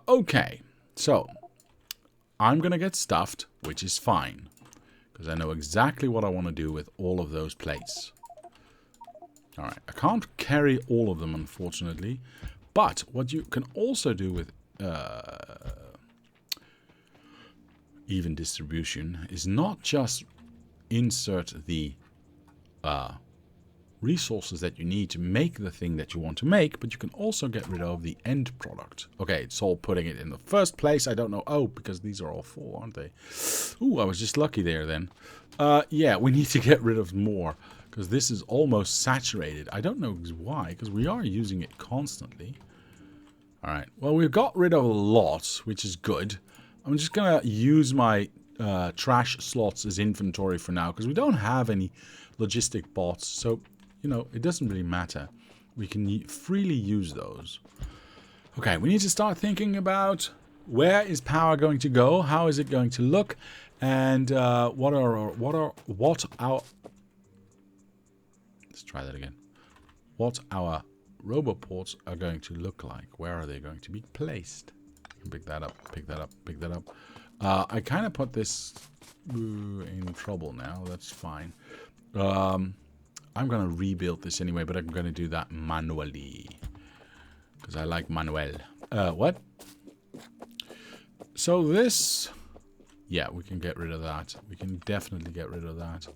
S1: Okay, so I'm going to get stuffed, which is fine. Because I know exactly what I want to do with all of those plates. Alright, I can't carry all of them, unfortunately. But what you can also do with even distribution is not just insert the resources that you need to make the thing that you want to make, but you can also get rid of the end product. Okay, it's all putting it in the first place. I don't know. Oh, because these are all full, aren't they? Ooh, I was just lucky there then. Yeah, we need to get rid of more because this is almost saturated. I don't know why, because we are using it constantly. All right. Well, we've got rid of a lot, which is good. I'm just going to use my trash slots as inventory for now because we don't have any logistic bots. So, you know, it doesn't really matter. We can freely use those. Okay, we need to start thinking about where is power going to go? How is it going to look? And what our let's try that again. What our roboports are going to look like? Where are they going to be placed? Pick that up, pick that up, pick that up. I kind of put this in trouble now. That's fine. I'm going to rebuild this anyway, but I'm going to do that manually. Because I like manuel. What? So this... Yeah, we can get rid of that. We can definitely get rid of that.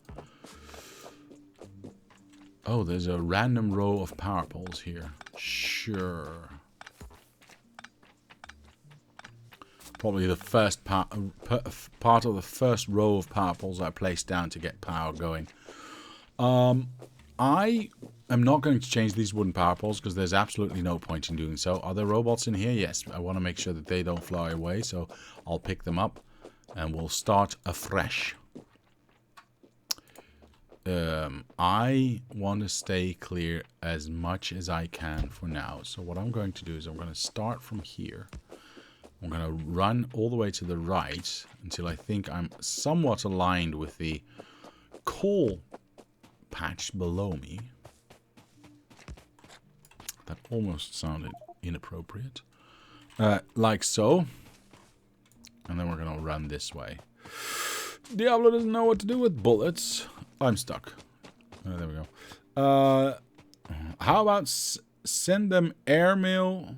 S1: Oh, there's a random row of power poles here. Sure. Probably the first part of the first row of power poles I placed down to get power going. I am not going to change these wooden power poles because there's absolutely no point in doing so. Are there robots in here? Yes. I want to make sure that they don't fly away, so I'll pick them up and we'll start afresh. I want to stay clear as much as I can for now. So what I'm going to do is I'm going to start from here. I'm going to run all the way to the right until I think I'm somewhat aligned with the coal patch below me. That almost sounded inappropriate. Like so. And then we're going to run this way. Diablo doesn't know what to do with bullets. I'm stuck. There we go. How about send them airmail?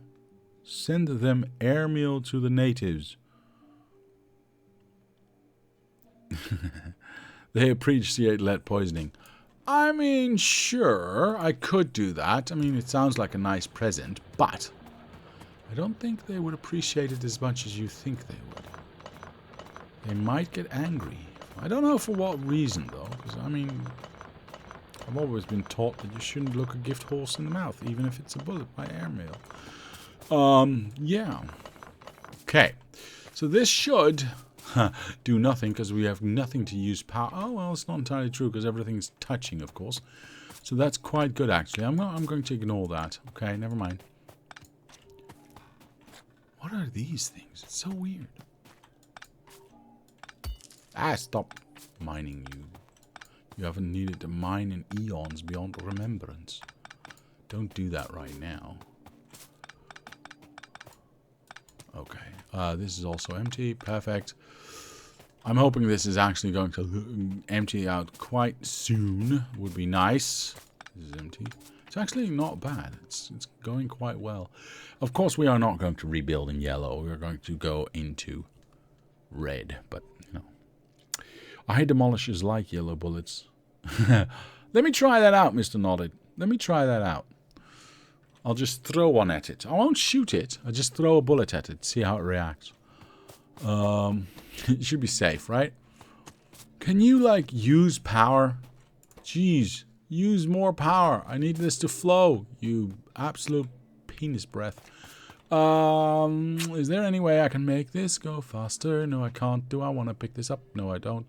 S1: Send them airmail to the natives. They appreciate lead poisoning. I mean, sure, I could do that. I mean, it sounds like a nice present, but I don't think they would appreciate it as much as you think they would. They might get angry. I don't know for what reason, though, because, I mean, I've always been taught that you shouldn't look a gift horse in the mouth, even if it's a bullet by airmail. Yeah. Okay. So this should do nothing, because we have nothing to use power. Oh, well, it's not entirely true, because everything's touching, of course. So that's quite good, actually. I'm going to ignore that. Okay, never mind. What are these things? It's so weird. Ah, stop mining, you. You haven't needed to mine in eons beyond remembrance. Don't do that right now. Okay, this is also empty. Perfect. I'm hoping this is actually going to empty out quite soon. Would be nice. This is empty. It's actually not bad. It's going quite well. Of course, we are not going to rebuild in yellow. We are going to go into red. But, you know. Eye demolishers like yellow bullets. Let me try that out, Mr. Nodded. Let me try that out. I'll just throw one at it. I won't shoot it. I'll just throw a bullet at it. See how it reacts. It should be safe, right? Can you, like, use power? Jeez. Use more power. I need this to flow. You absolute penis breath. Is there any way I can make this go faster? No, I can't. Do I want to pick this up? No, I don't.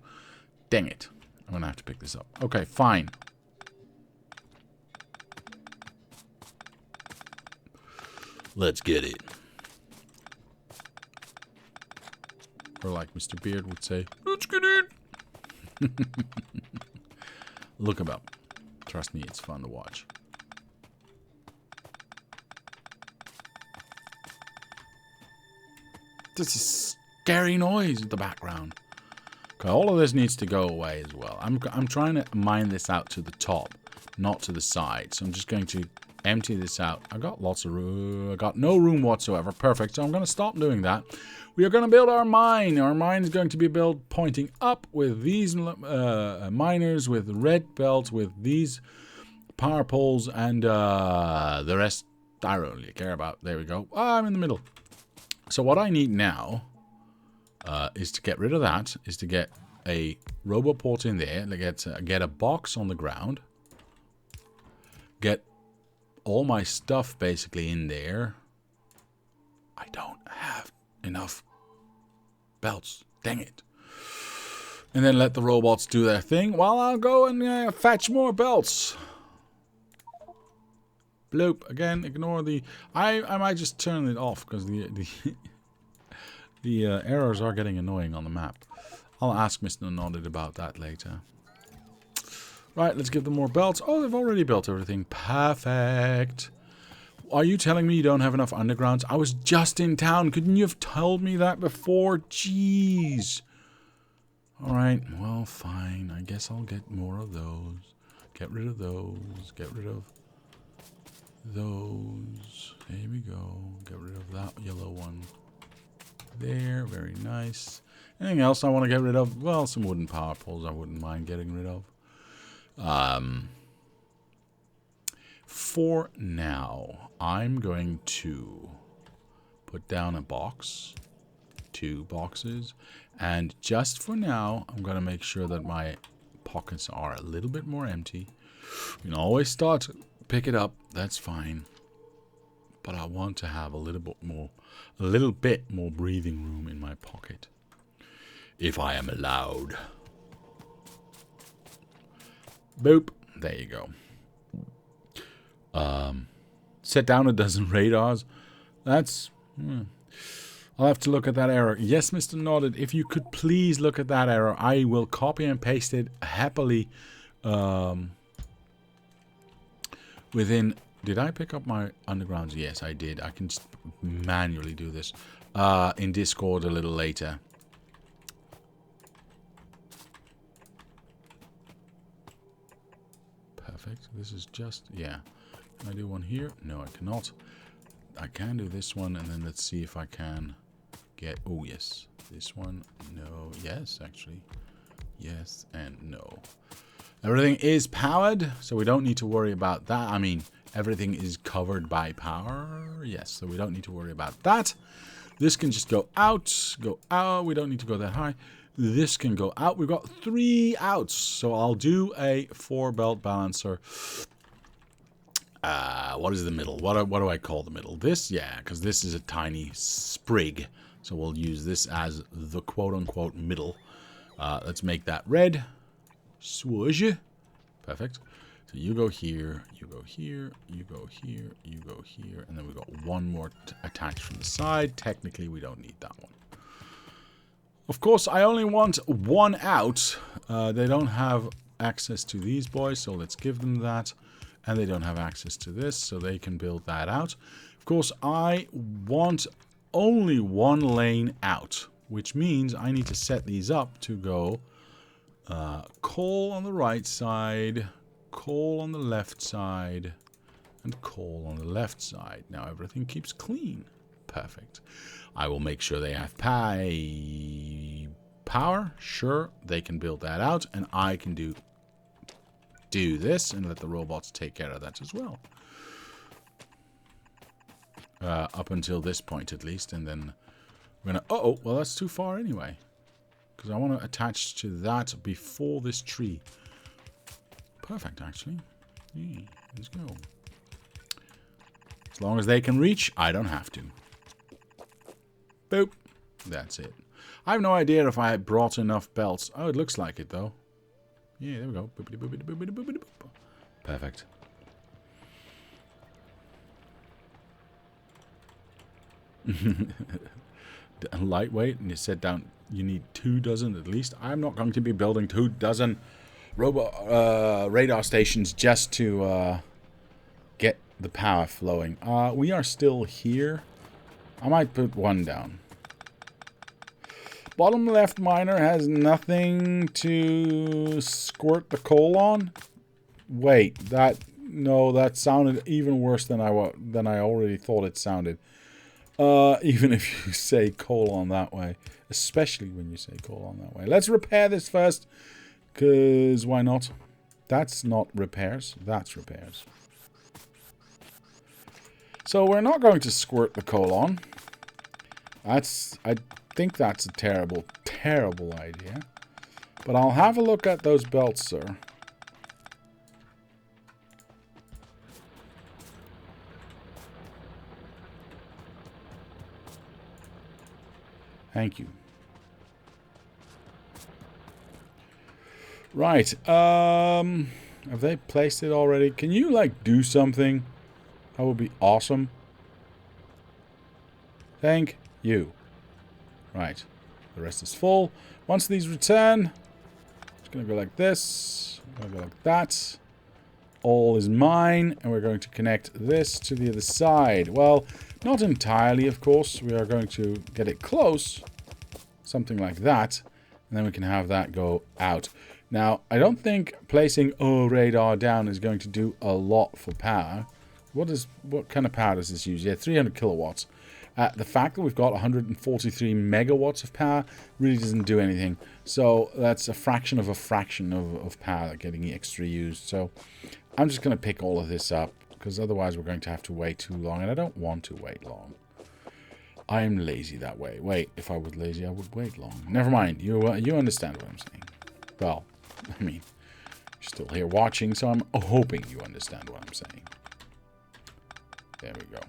S1: Dang it. I'm going to have to pick this up. Okay, fine. Let's get it. Or like Mr. Beard would say, let's get it. Look 'em up. Trust me, it's fun to watch. There's a scary noise in the background. Okay, all of this needs to go away as well. I'm trying to mine this out to the top, not to the side. So I'm just going to empty this out. I got lots of room. I got no room whatsoever. Perfect. So I'm going to stop doing that. We are going to build our mine. Our mine is going to be built pointing up with these miners, with red belts, with these power poles, and the rest I don't really care about. There we go. I'm in the middle. So what I need now is to get rid of that, is to get a roboport in there, get a box on the ground, get all my stuff basically in there. I don't have enough belts. Dang it. And then let the robots do their thing while I'll go and fetch more belts. Bloop. Again, ignore the... I might just turn it off because the errors are getting annoying on the map. I'll ask Mr. Nodded about that later. Right, let's give them more belts. Oh, they've already built everything. Perfect. Are you telling me you don't have enough undergrounds? I was just in town. Couldn't you have told me that before? Jeez. Alright, well, fine. I guess I'll get more of those. Get rid of those. Get rid of those. There we go. Get rid of that yellow one. There, very nice. Anything else I want to get rid of? Well, some wooden power poles I wouldn't mind getting rid of. For now, I'm going to put down a box, 2 boxes, and just for now, I'm going to make sure that my pockets are a little bit more empty. You can always start to pick it up, that's fine. But I want to have a little bit more breathing room in my pocket, if I am allowed. Boop. There you go. Set down a dozen radars. That's... I'll have to look at that error. Yes, Mr. Nodded, if you could please look at that error, I will copy and paste it happily within Did I pick up my undergrounds? Yes, I did. I can just manually do this in Discord a little later. Perfect. This is just, yeah. Can I do one here? No, I cannot. I can do this one, and then let's see if I can get, oh yes. This one, no, yes, actually. Yes and no. Everything is powered, so we don't need to worry about that. I mean, everything is covered by power. Yes, so we don't need to worry about that. This can just go out, go out. We don't need to go that high. This can go out. We've got 3 outs, so I'll do a 4-belt balancer. What is the middle? What do I call the middle? This? Yeah, because this is a tiny sprig. So we'll use this as the quote-unquote middle. Let's make that red. Swoosh. Perfect. So you go here, you go here, you go here, you go here, and then we've got one more attached from the side. Technically, we don't need that one. Of course, I only want 1 out. They don't have access to these boys, so let's give them that. And they don't have access to this, so they can build that out. Of course, I want only 1 lane out, which means I need to set these up to go coal on the right side, coal on the left side, and coal on the left side. Now everything keeps clean. Perfect. I will make sure they have power. Sure, they can build that out, and I can do this and let the robots take care of that as well. Up until this point at least, and then we're gonna, oh, well that's too far anyway. Because I want to attach to that before this tree. Perfect, actually. Yeah, let's go. As long as they can reach, I don't have to. Boop. That's it. I have no idea if I brought enough belts. Oh, it looks like it, though. Yeah, there we go. Boopity, boopity, boopity, boopity, boop. Perfect. Lightweight, and you said down you need 2 dozen at least. I'm not going to be building 2 dozen radar stations just to get the power flowing. We are still here. I might put 1 down. Bottom left miner has nothing to squirt the coal on. Wait, that sounded even worse than I already thought it sounded. Even if you say coal on that way, especially when you say coal on that way. Let's repair this first, because why not? That's not repairs, that's repairs. So we're not going to squirt the coal on. I think that's a terrible, terrible idea. But I'll have a look at those belts, sir. Thank you. Right. Have they placed it already? Can you, like, do something? That would be awesome. Thank you. Right. The rest is full. Once these return, it's going to go like this. Going to go like that. All is mine. And we're going to connect this to the other side. Well, not entirely, of course. We are going to get it close. Something like that. And then we can have that go out. Now, I don't think placing radar down is going to do a lot for power. What kind of power does this use? Yeah, 300 kilowatts. The fact that we've got 143 megawatts of power really doesn't do anything. So that's a fraction of power getting extra used. So I'm just going to pick all of this up, because otherwise we're going to have to wait too long, and I don't want to wait long. I'm lazy that way. Wait, if I was lazy, I would wait long. Never mind. You understand what I'm saying. Well, I mean, you're still here watching, so I'm hoping you understand what I'm saying. There we go.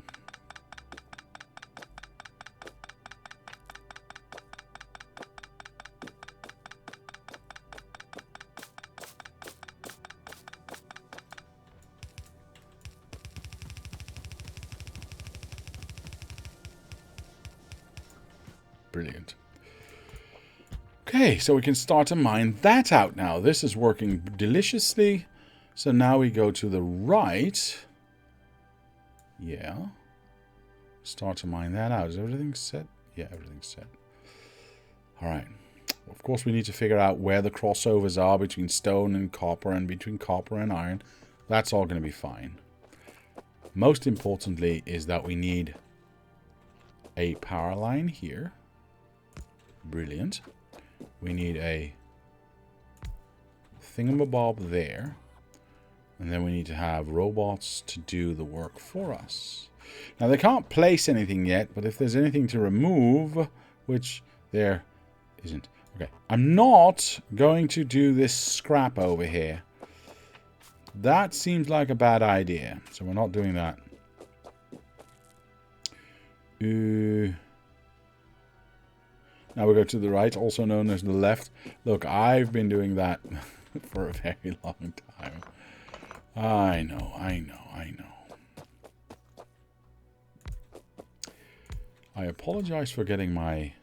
S1: Brilliant. Okay, so we can start to mine that out now. This is working deliciously. So now we go to the right. Yeah. Start to mine that out. Is everything set? Yeah, everything's set. Alright. Of course, we need to figure out where the crossovers are between stone and copper and between copper and iron. That's all going to be fine. Most importantly is that we need a power line here. Brilliant. We need a thingamabob there. And then we need to have robots to do the work for us. Now, they can't place anything yet, but if there's anything to remove, which there isn't. Okay, I'm not going to do this scrap over here. That seems like a bad idea, so we're not doing that. Now we go to the right, also known as the left. Look, I've been doing that for a very long time. I know. I apologize for getting my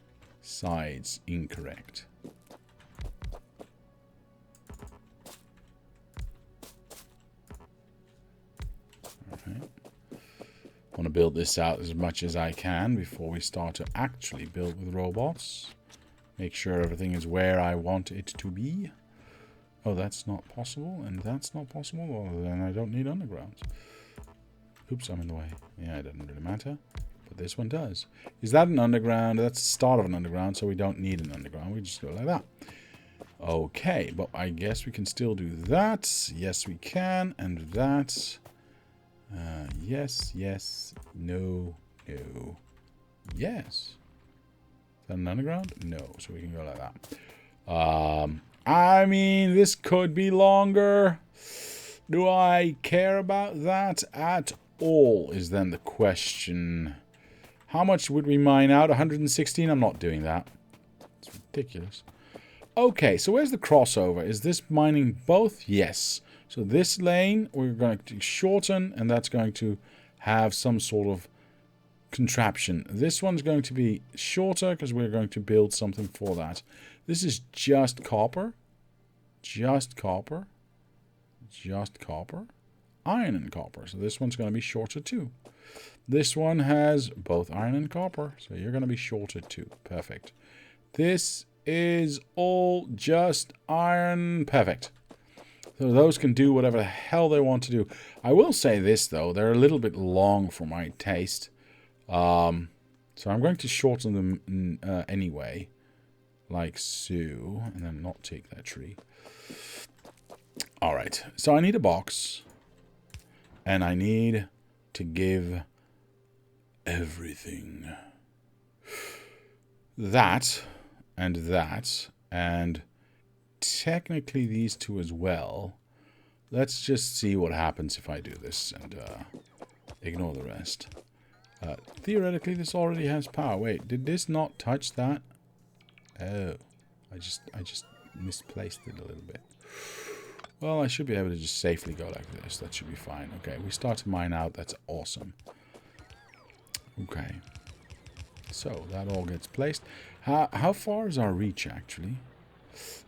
S1: sides incorrect. Alright. I want to build this out as much as I can before we start to actually build with robots. Make sure everything is where I want it to be. Oh, that's not possible, and that's not possible. Well, then I don't need underground. Oops, I'm in the way. Yeah, it doesn't really matter. But this one does. Is that an underground? That's the start of an underground, so we don't need an underground. We just go like that. Okay, but I guess we can still do that. Yes, we can. And that. Yes, yes. No, no. Yes. Is that an underground? No, so we can go like that. I mean, this could be longer. Do I care about that at all, is then the question. How much would we mine out? 116? I'm not doing that. It's ridiculous. Okay, so where's the crossover? Is this mining both? Yes. So this lane, we're going to shorten, and that's going to have some sort of contraption. This one's going to be shorter because we're going to build something for that. This is just copper. Just copper. Just copper. Iron and copper. So this one's going to be shorter too. This one has both iron and copper. So you're going to be shorter too. Perfect. This is all just iron. Perfect. So those can do whatever the hell they want to do. I will say this though. They're a little bit long for my taste. So I'm going to shorten them anyway. Like so. And then not take that tree. Alright. So I need a box. And I need to give everything. That. And that. And technically these two as well. Let's just see what happens if I do this. And ignore the rest. Theoretically, this already has power. Wait, did this not touch that? Oh. I just misplaced it a little bit. Well, I should be able to just safely go like this. That should be fine. Okay, we start to mine out. That's awesome. Okay. So, that all gets placed. How far is our reach, actually?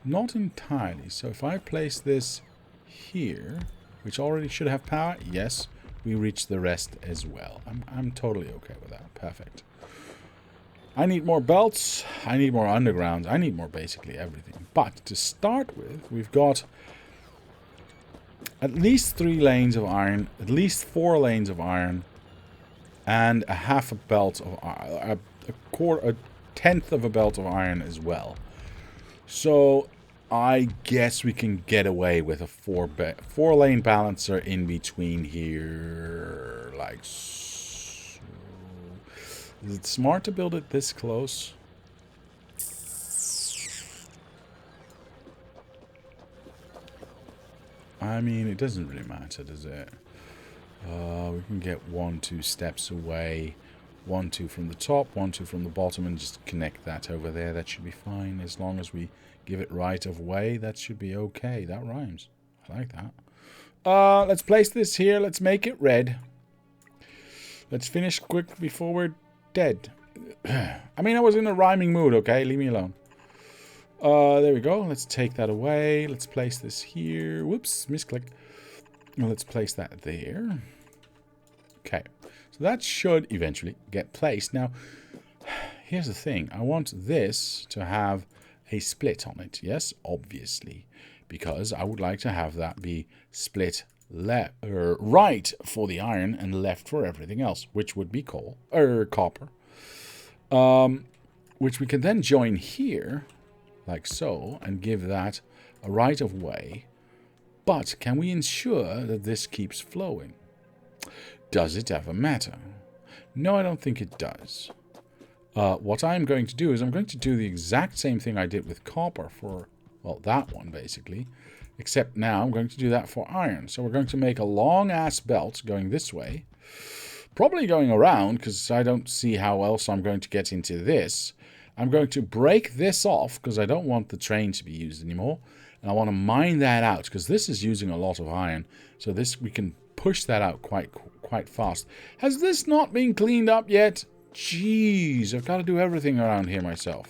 S1: Not entirely. So, if I place this here, which already should have power, yes, we reach the rest as well. I'm totally okay with that. Perfect. I need more belts. I need more undergrounds. I need more basically everything. But to start with, we've got at least 3 lanes of iron, at least 4 lanes of iron, and a half a belt of iron, a tenth of a belt of iron as well. So I guess we can get away with a 4-lane balancer in between here, like so. Is it smart to build it this close? I mean, it doesn't really matter, does it? We can get 1, 2 steps away. 1, 2 from the top, 1, 2 from the bottom, and just connect that over there. That should be fine. As long as we give it right of way, that should be okay. That rhymes. I like that. Let's place this here. Let's make it red. Let's finish quick before we're dead. I mean, I was in a rhyming mood, okay? Leave me alone. There we go. Let's take that away. Let's place this here. Whoops, misclick. Let's place that there. Okay. So that should eventually get placed. Now, here's the thing. I want this to have a split on it. Yes, obviously. Because I would like to have that be split right for the iron and left for everything else, which would be copper. Which we can then join here, like so, and give that a right of way. But can we ensure that this keeps flowing? Does it ever matter? No, I don't think it does. What I'm going to do is I'm going to do the exact same thing I did with copper for, well, that one basically. Except now I'm going to do that for iron. So we're going to make a long-ass belt going this way. Probably going around, because I don't see how else I'm going to get into this. I'm going to break this off, because I don't want the train to be used anymore. And I want to mine that out, because this is using a lot of iron. So this we can push that out quite fast. Has this not been cleaned up yet? Jeez, I've got to do everything around here myself.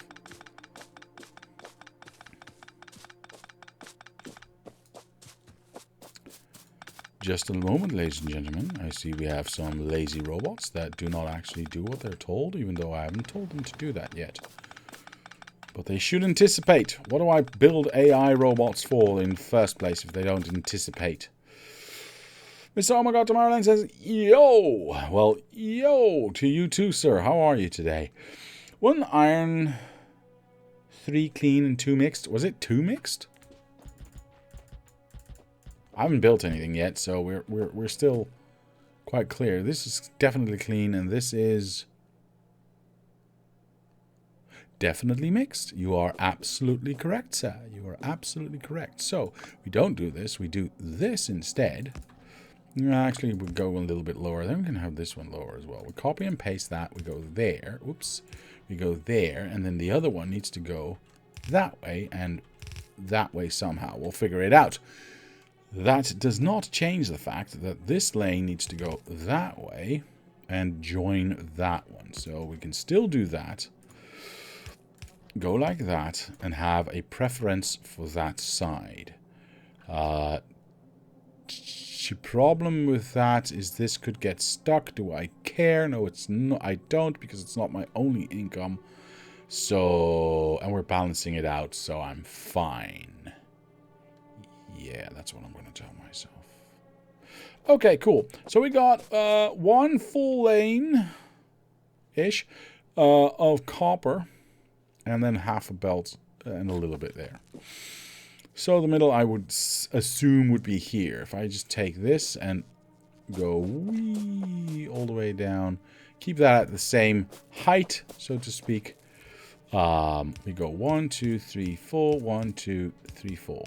S1: Just a moment, ladies and gentlemen. I see we have some lazy robots that do not actually do what they're told, even though I haven't told them to do that yet. But they should anticipate. What do I build AI robots for in the first place if they don't anticipate? Mr. Oh my God, Tomorrowland says, yo! Well, yo to you too, sir. How are you today? 1 iron, 3 clean, and 2 mixed. Was it 2 mixed? I haven't built anything yet, so we're still quite clear. This is definitely clean, and this is definitely mixed. You are absolutely correct, sir. You are absolutely correct. So we don't do this. We do this instead. Actually, we'll go a little bit lower. Then we can have this one lower as well. We copy and paste that. We go there. Oops. We go there, and then the other one needs to go that way and that way somehow. We'll figure it out. That does not change the fact that this lane needs to go that way and join that one. So we can still do that, go like that, and have a preference for that side. The problem with that is this could get stuck. Do I care? No, it's not. I don't, because it's not my only income. So, and we're balancing it out, so I'm fine. Yeah, that's what I'm going to tell myself. Okay, cool. So we got 1 full lane-ish of copper, and then half a belt and a little bit there. So the middle, I would assume, would be here. If I just take this and go wee all the way down, keep that at the same height, so to speak. We go 1, 2, 3, 4, 1, 2, 3, 4.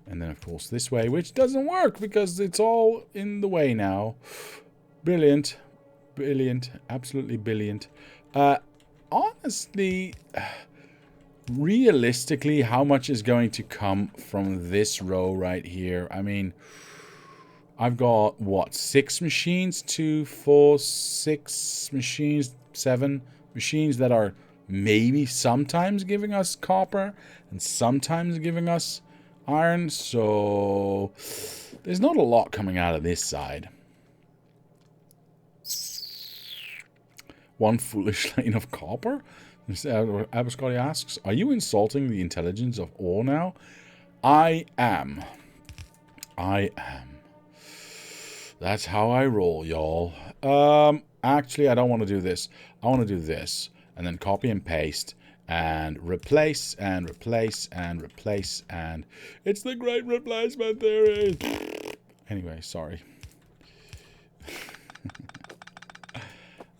S1: And then, of course, this way, which doesn't work because it's all in the way now. Brilliant. Brilliant. Absolutely brilliant. Honestly, realistically, how much is going to come from this row right here? I mean, I've got, what, 6 machines? 2, 4, 6 machines, 7 machines that are maybe sometimes giving us copper and sometimes giving us iron, so there's not a lot coming out of this side. 1 foolish lane of copper? Abascotty asks, are you insulting the intelligence of ore now? I am. I am. That's how I roll, y'all. Actually, I don't want to do this. I want to do this, and then copy and paste, and replace, and replace, and replace, and it's the great replacement theory. Anyway, sorry.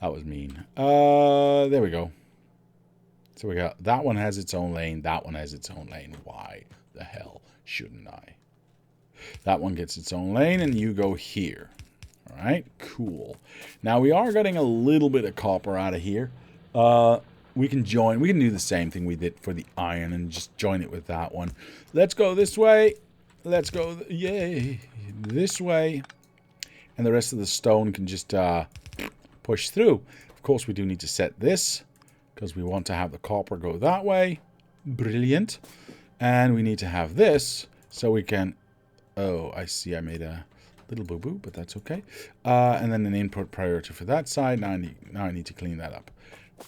S1: That was mean. There we go. So we got, that one has its own lane, that one has its own lane. Why the hell shouldn't I? That one gets its own lane, and you go here. All right, cool. Now we are getting a little bit of copper out of here. We can do the same thing we did for the iron and just join it with that one. Let's go this way. Let's go, yay, this way. And the rest of the stone can just push through. Of course, we do need to set this because we want to have the copper go that way. Brilliant. And we need to have this so we can, oh, I see I made a Little boo-boo, but that's okay. And then an input priority for that side. Now I need to clean that up.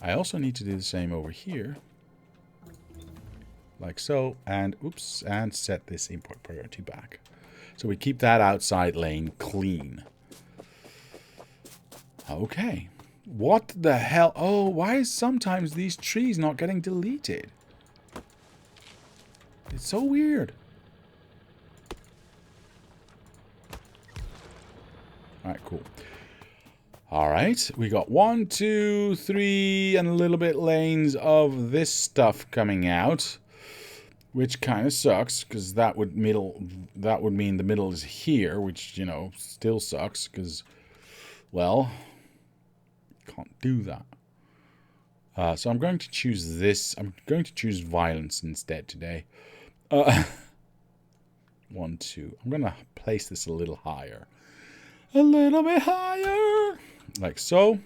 S1: I also need to do the same over here. Like so. And, oops, and set this import priority back. So we keep that outside lane clean. Okay. What the hell? Oh, why is sometimes these trees not getting deleted? It's so weird. Alright, cool. Alright, we got 1, 2, 3, and a little bit lanes of this stuff coming out. Which kind of sucks, because that would mean the middle is here, which, you know, still sucks, because, well, can't do that. So I'm going to choose this. I'm going to choose violence instead today. 1, 2. I'm going to place this a little higher. A little bit higher. Like so.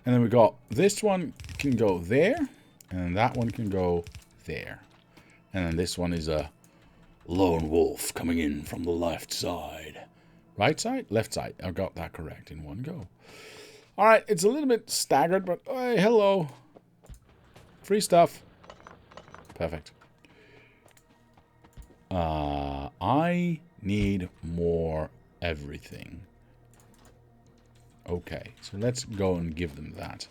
S1: And then we got this one can go there. And that one can go there. And then this one is a lone wolf coming in from the left side. Right side? Left side. I got that correct in one go. Alright, it's a little bit staggered, but hey, hello. Free stuff. Perfect. I need more everything. Okay, so let's go and give them that.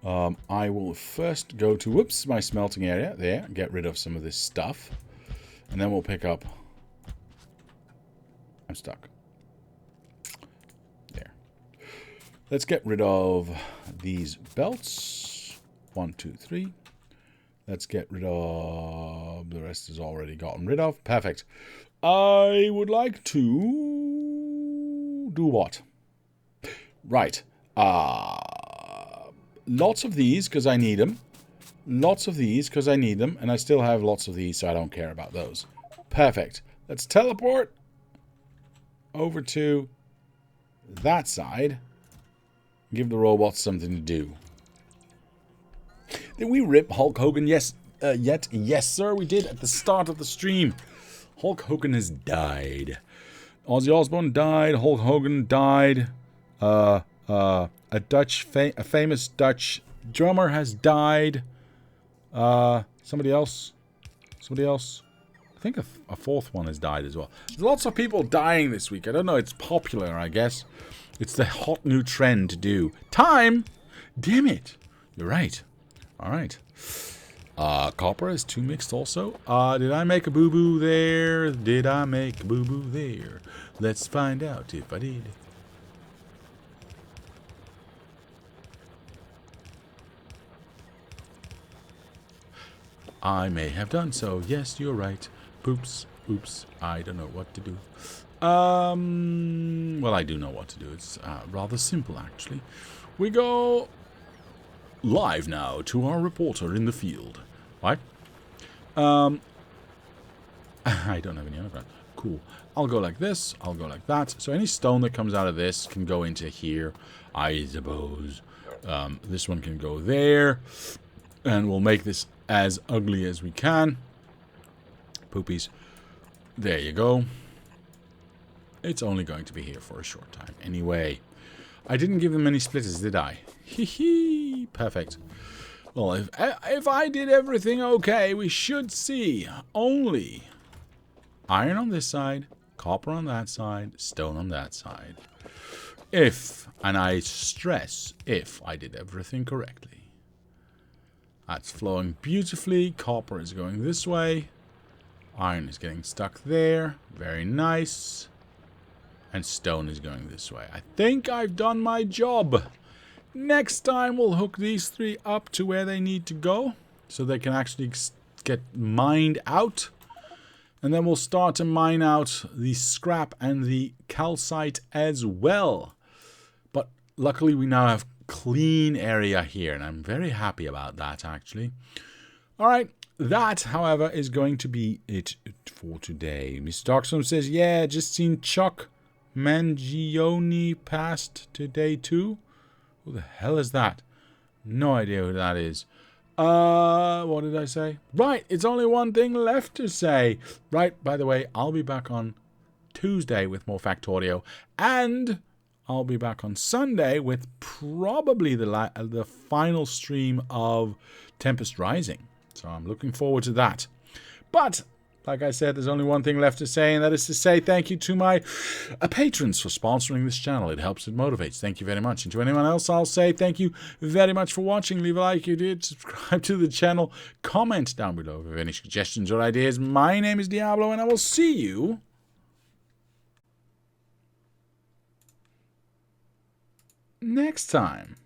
S1: I will first go to, whoops, my smelting area. There, get rid of some of this stuff. And then we'll pick up... I'm stuck. There. Let's get rid of these belts. 1, 2, 3. Let's get rid of... The rest is already gotten rid of. Perfect. I would like to... do what? Right. Lots of these because I need them. Lots of these because I need them. And I still have lots of these, so I don't care about those. Perfect. Let's teleport over to that side. Give the robots something to do. Did we rip Hulk Hogan? Yes, yet? Yes, sir, we did at the start of the stream. Hulk Hogan has died. Ozzy Osbourne died. Hulk Hogan died. A famous Dutch drummer has died. Somebody else. I think a fourth one has died as well. There's lots of people dying this week. I don't know. It's popular, I guess. It's the hot new trend to do. Time! Damn it. You're right. All right. Copper is 2 mixed also. Did I make a boo-boo there? Did I make a boo-boo there? Let's find out if I did. I may have done so. Yes, you're right. Oops. Oops. I don't know what to do. Well, I do know what to do. It's rather simple, actually. We go live now to our reporter in the field. What? I don't have any underground. Cool. I'll go like this. I'll go like that. So any stone that comes out of this can go into here, I suppose. This one can go there. And we'll make this as ugly as we can. Poopies. There you go. It's only going to be here for a short time. Anyway, I didn't give them any splitters, did I? Hee hee. Perfect. Well, if I did everything okay, we should see only iron on this side, copper on that side, stone on that side. If, and I stress, if I did everything correctly. That's flowing beautifully. Copper is going this way. Iron is getting stuck there. Very nice. And stone is going this way. I think I've done my job. Next time we'll hook these 3 up to where they need to go. So they can actually get mined out. And then we'll start to mine out the scrap and the calcite as well. But luckily we now have clean area here. And I'm very happy about that, actually. Alright. That, however, is going to be it for today. Mr. Darkstorm says, yeah, just seen Chuck Mangione passed today too. Who the hell is that? No idea who that is. What did I say? Right, it's only one thing left to say. Right, by the way, I'll be back on Tuesday with more Factorio, and I'll be back on Sunday with probably the final stream of Tempest Rising. So I'm looking forward to that. But like I said, there's only one thing left to say, and that is to say thank you to my patrons for sponsoring this channel. It helps, it motivates. Thank you very much. And to anyone else, I'll say thank you very much for watching. Leave a like if you did, subscribe to the channel, comment down below if you have any suggestions or ideas. My name is Diablo, and I will see you next time.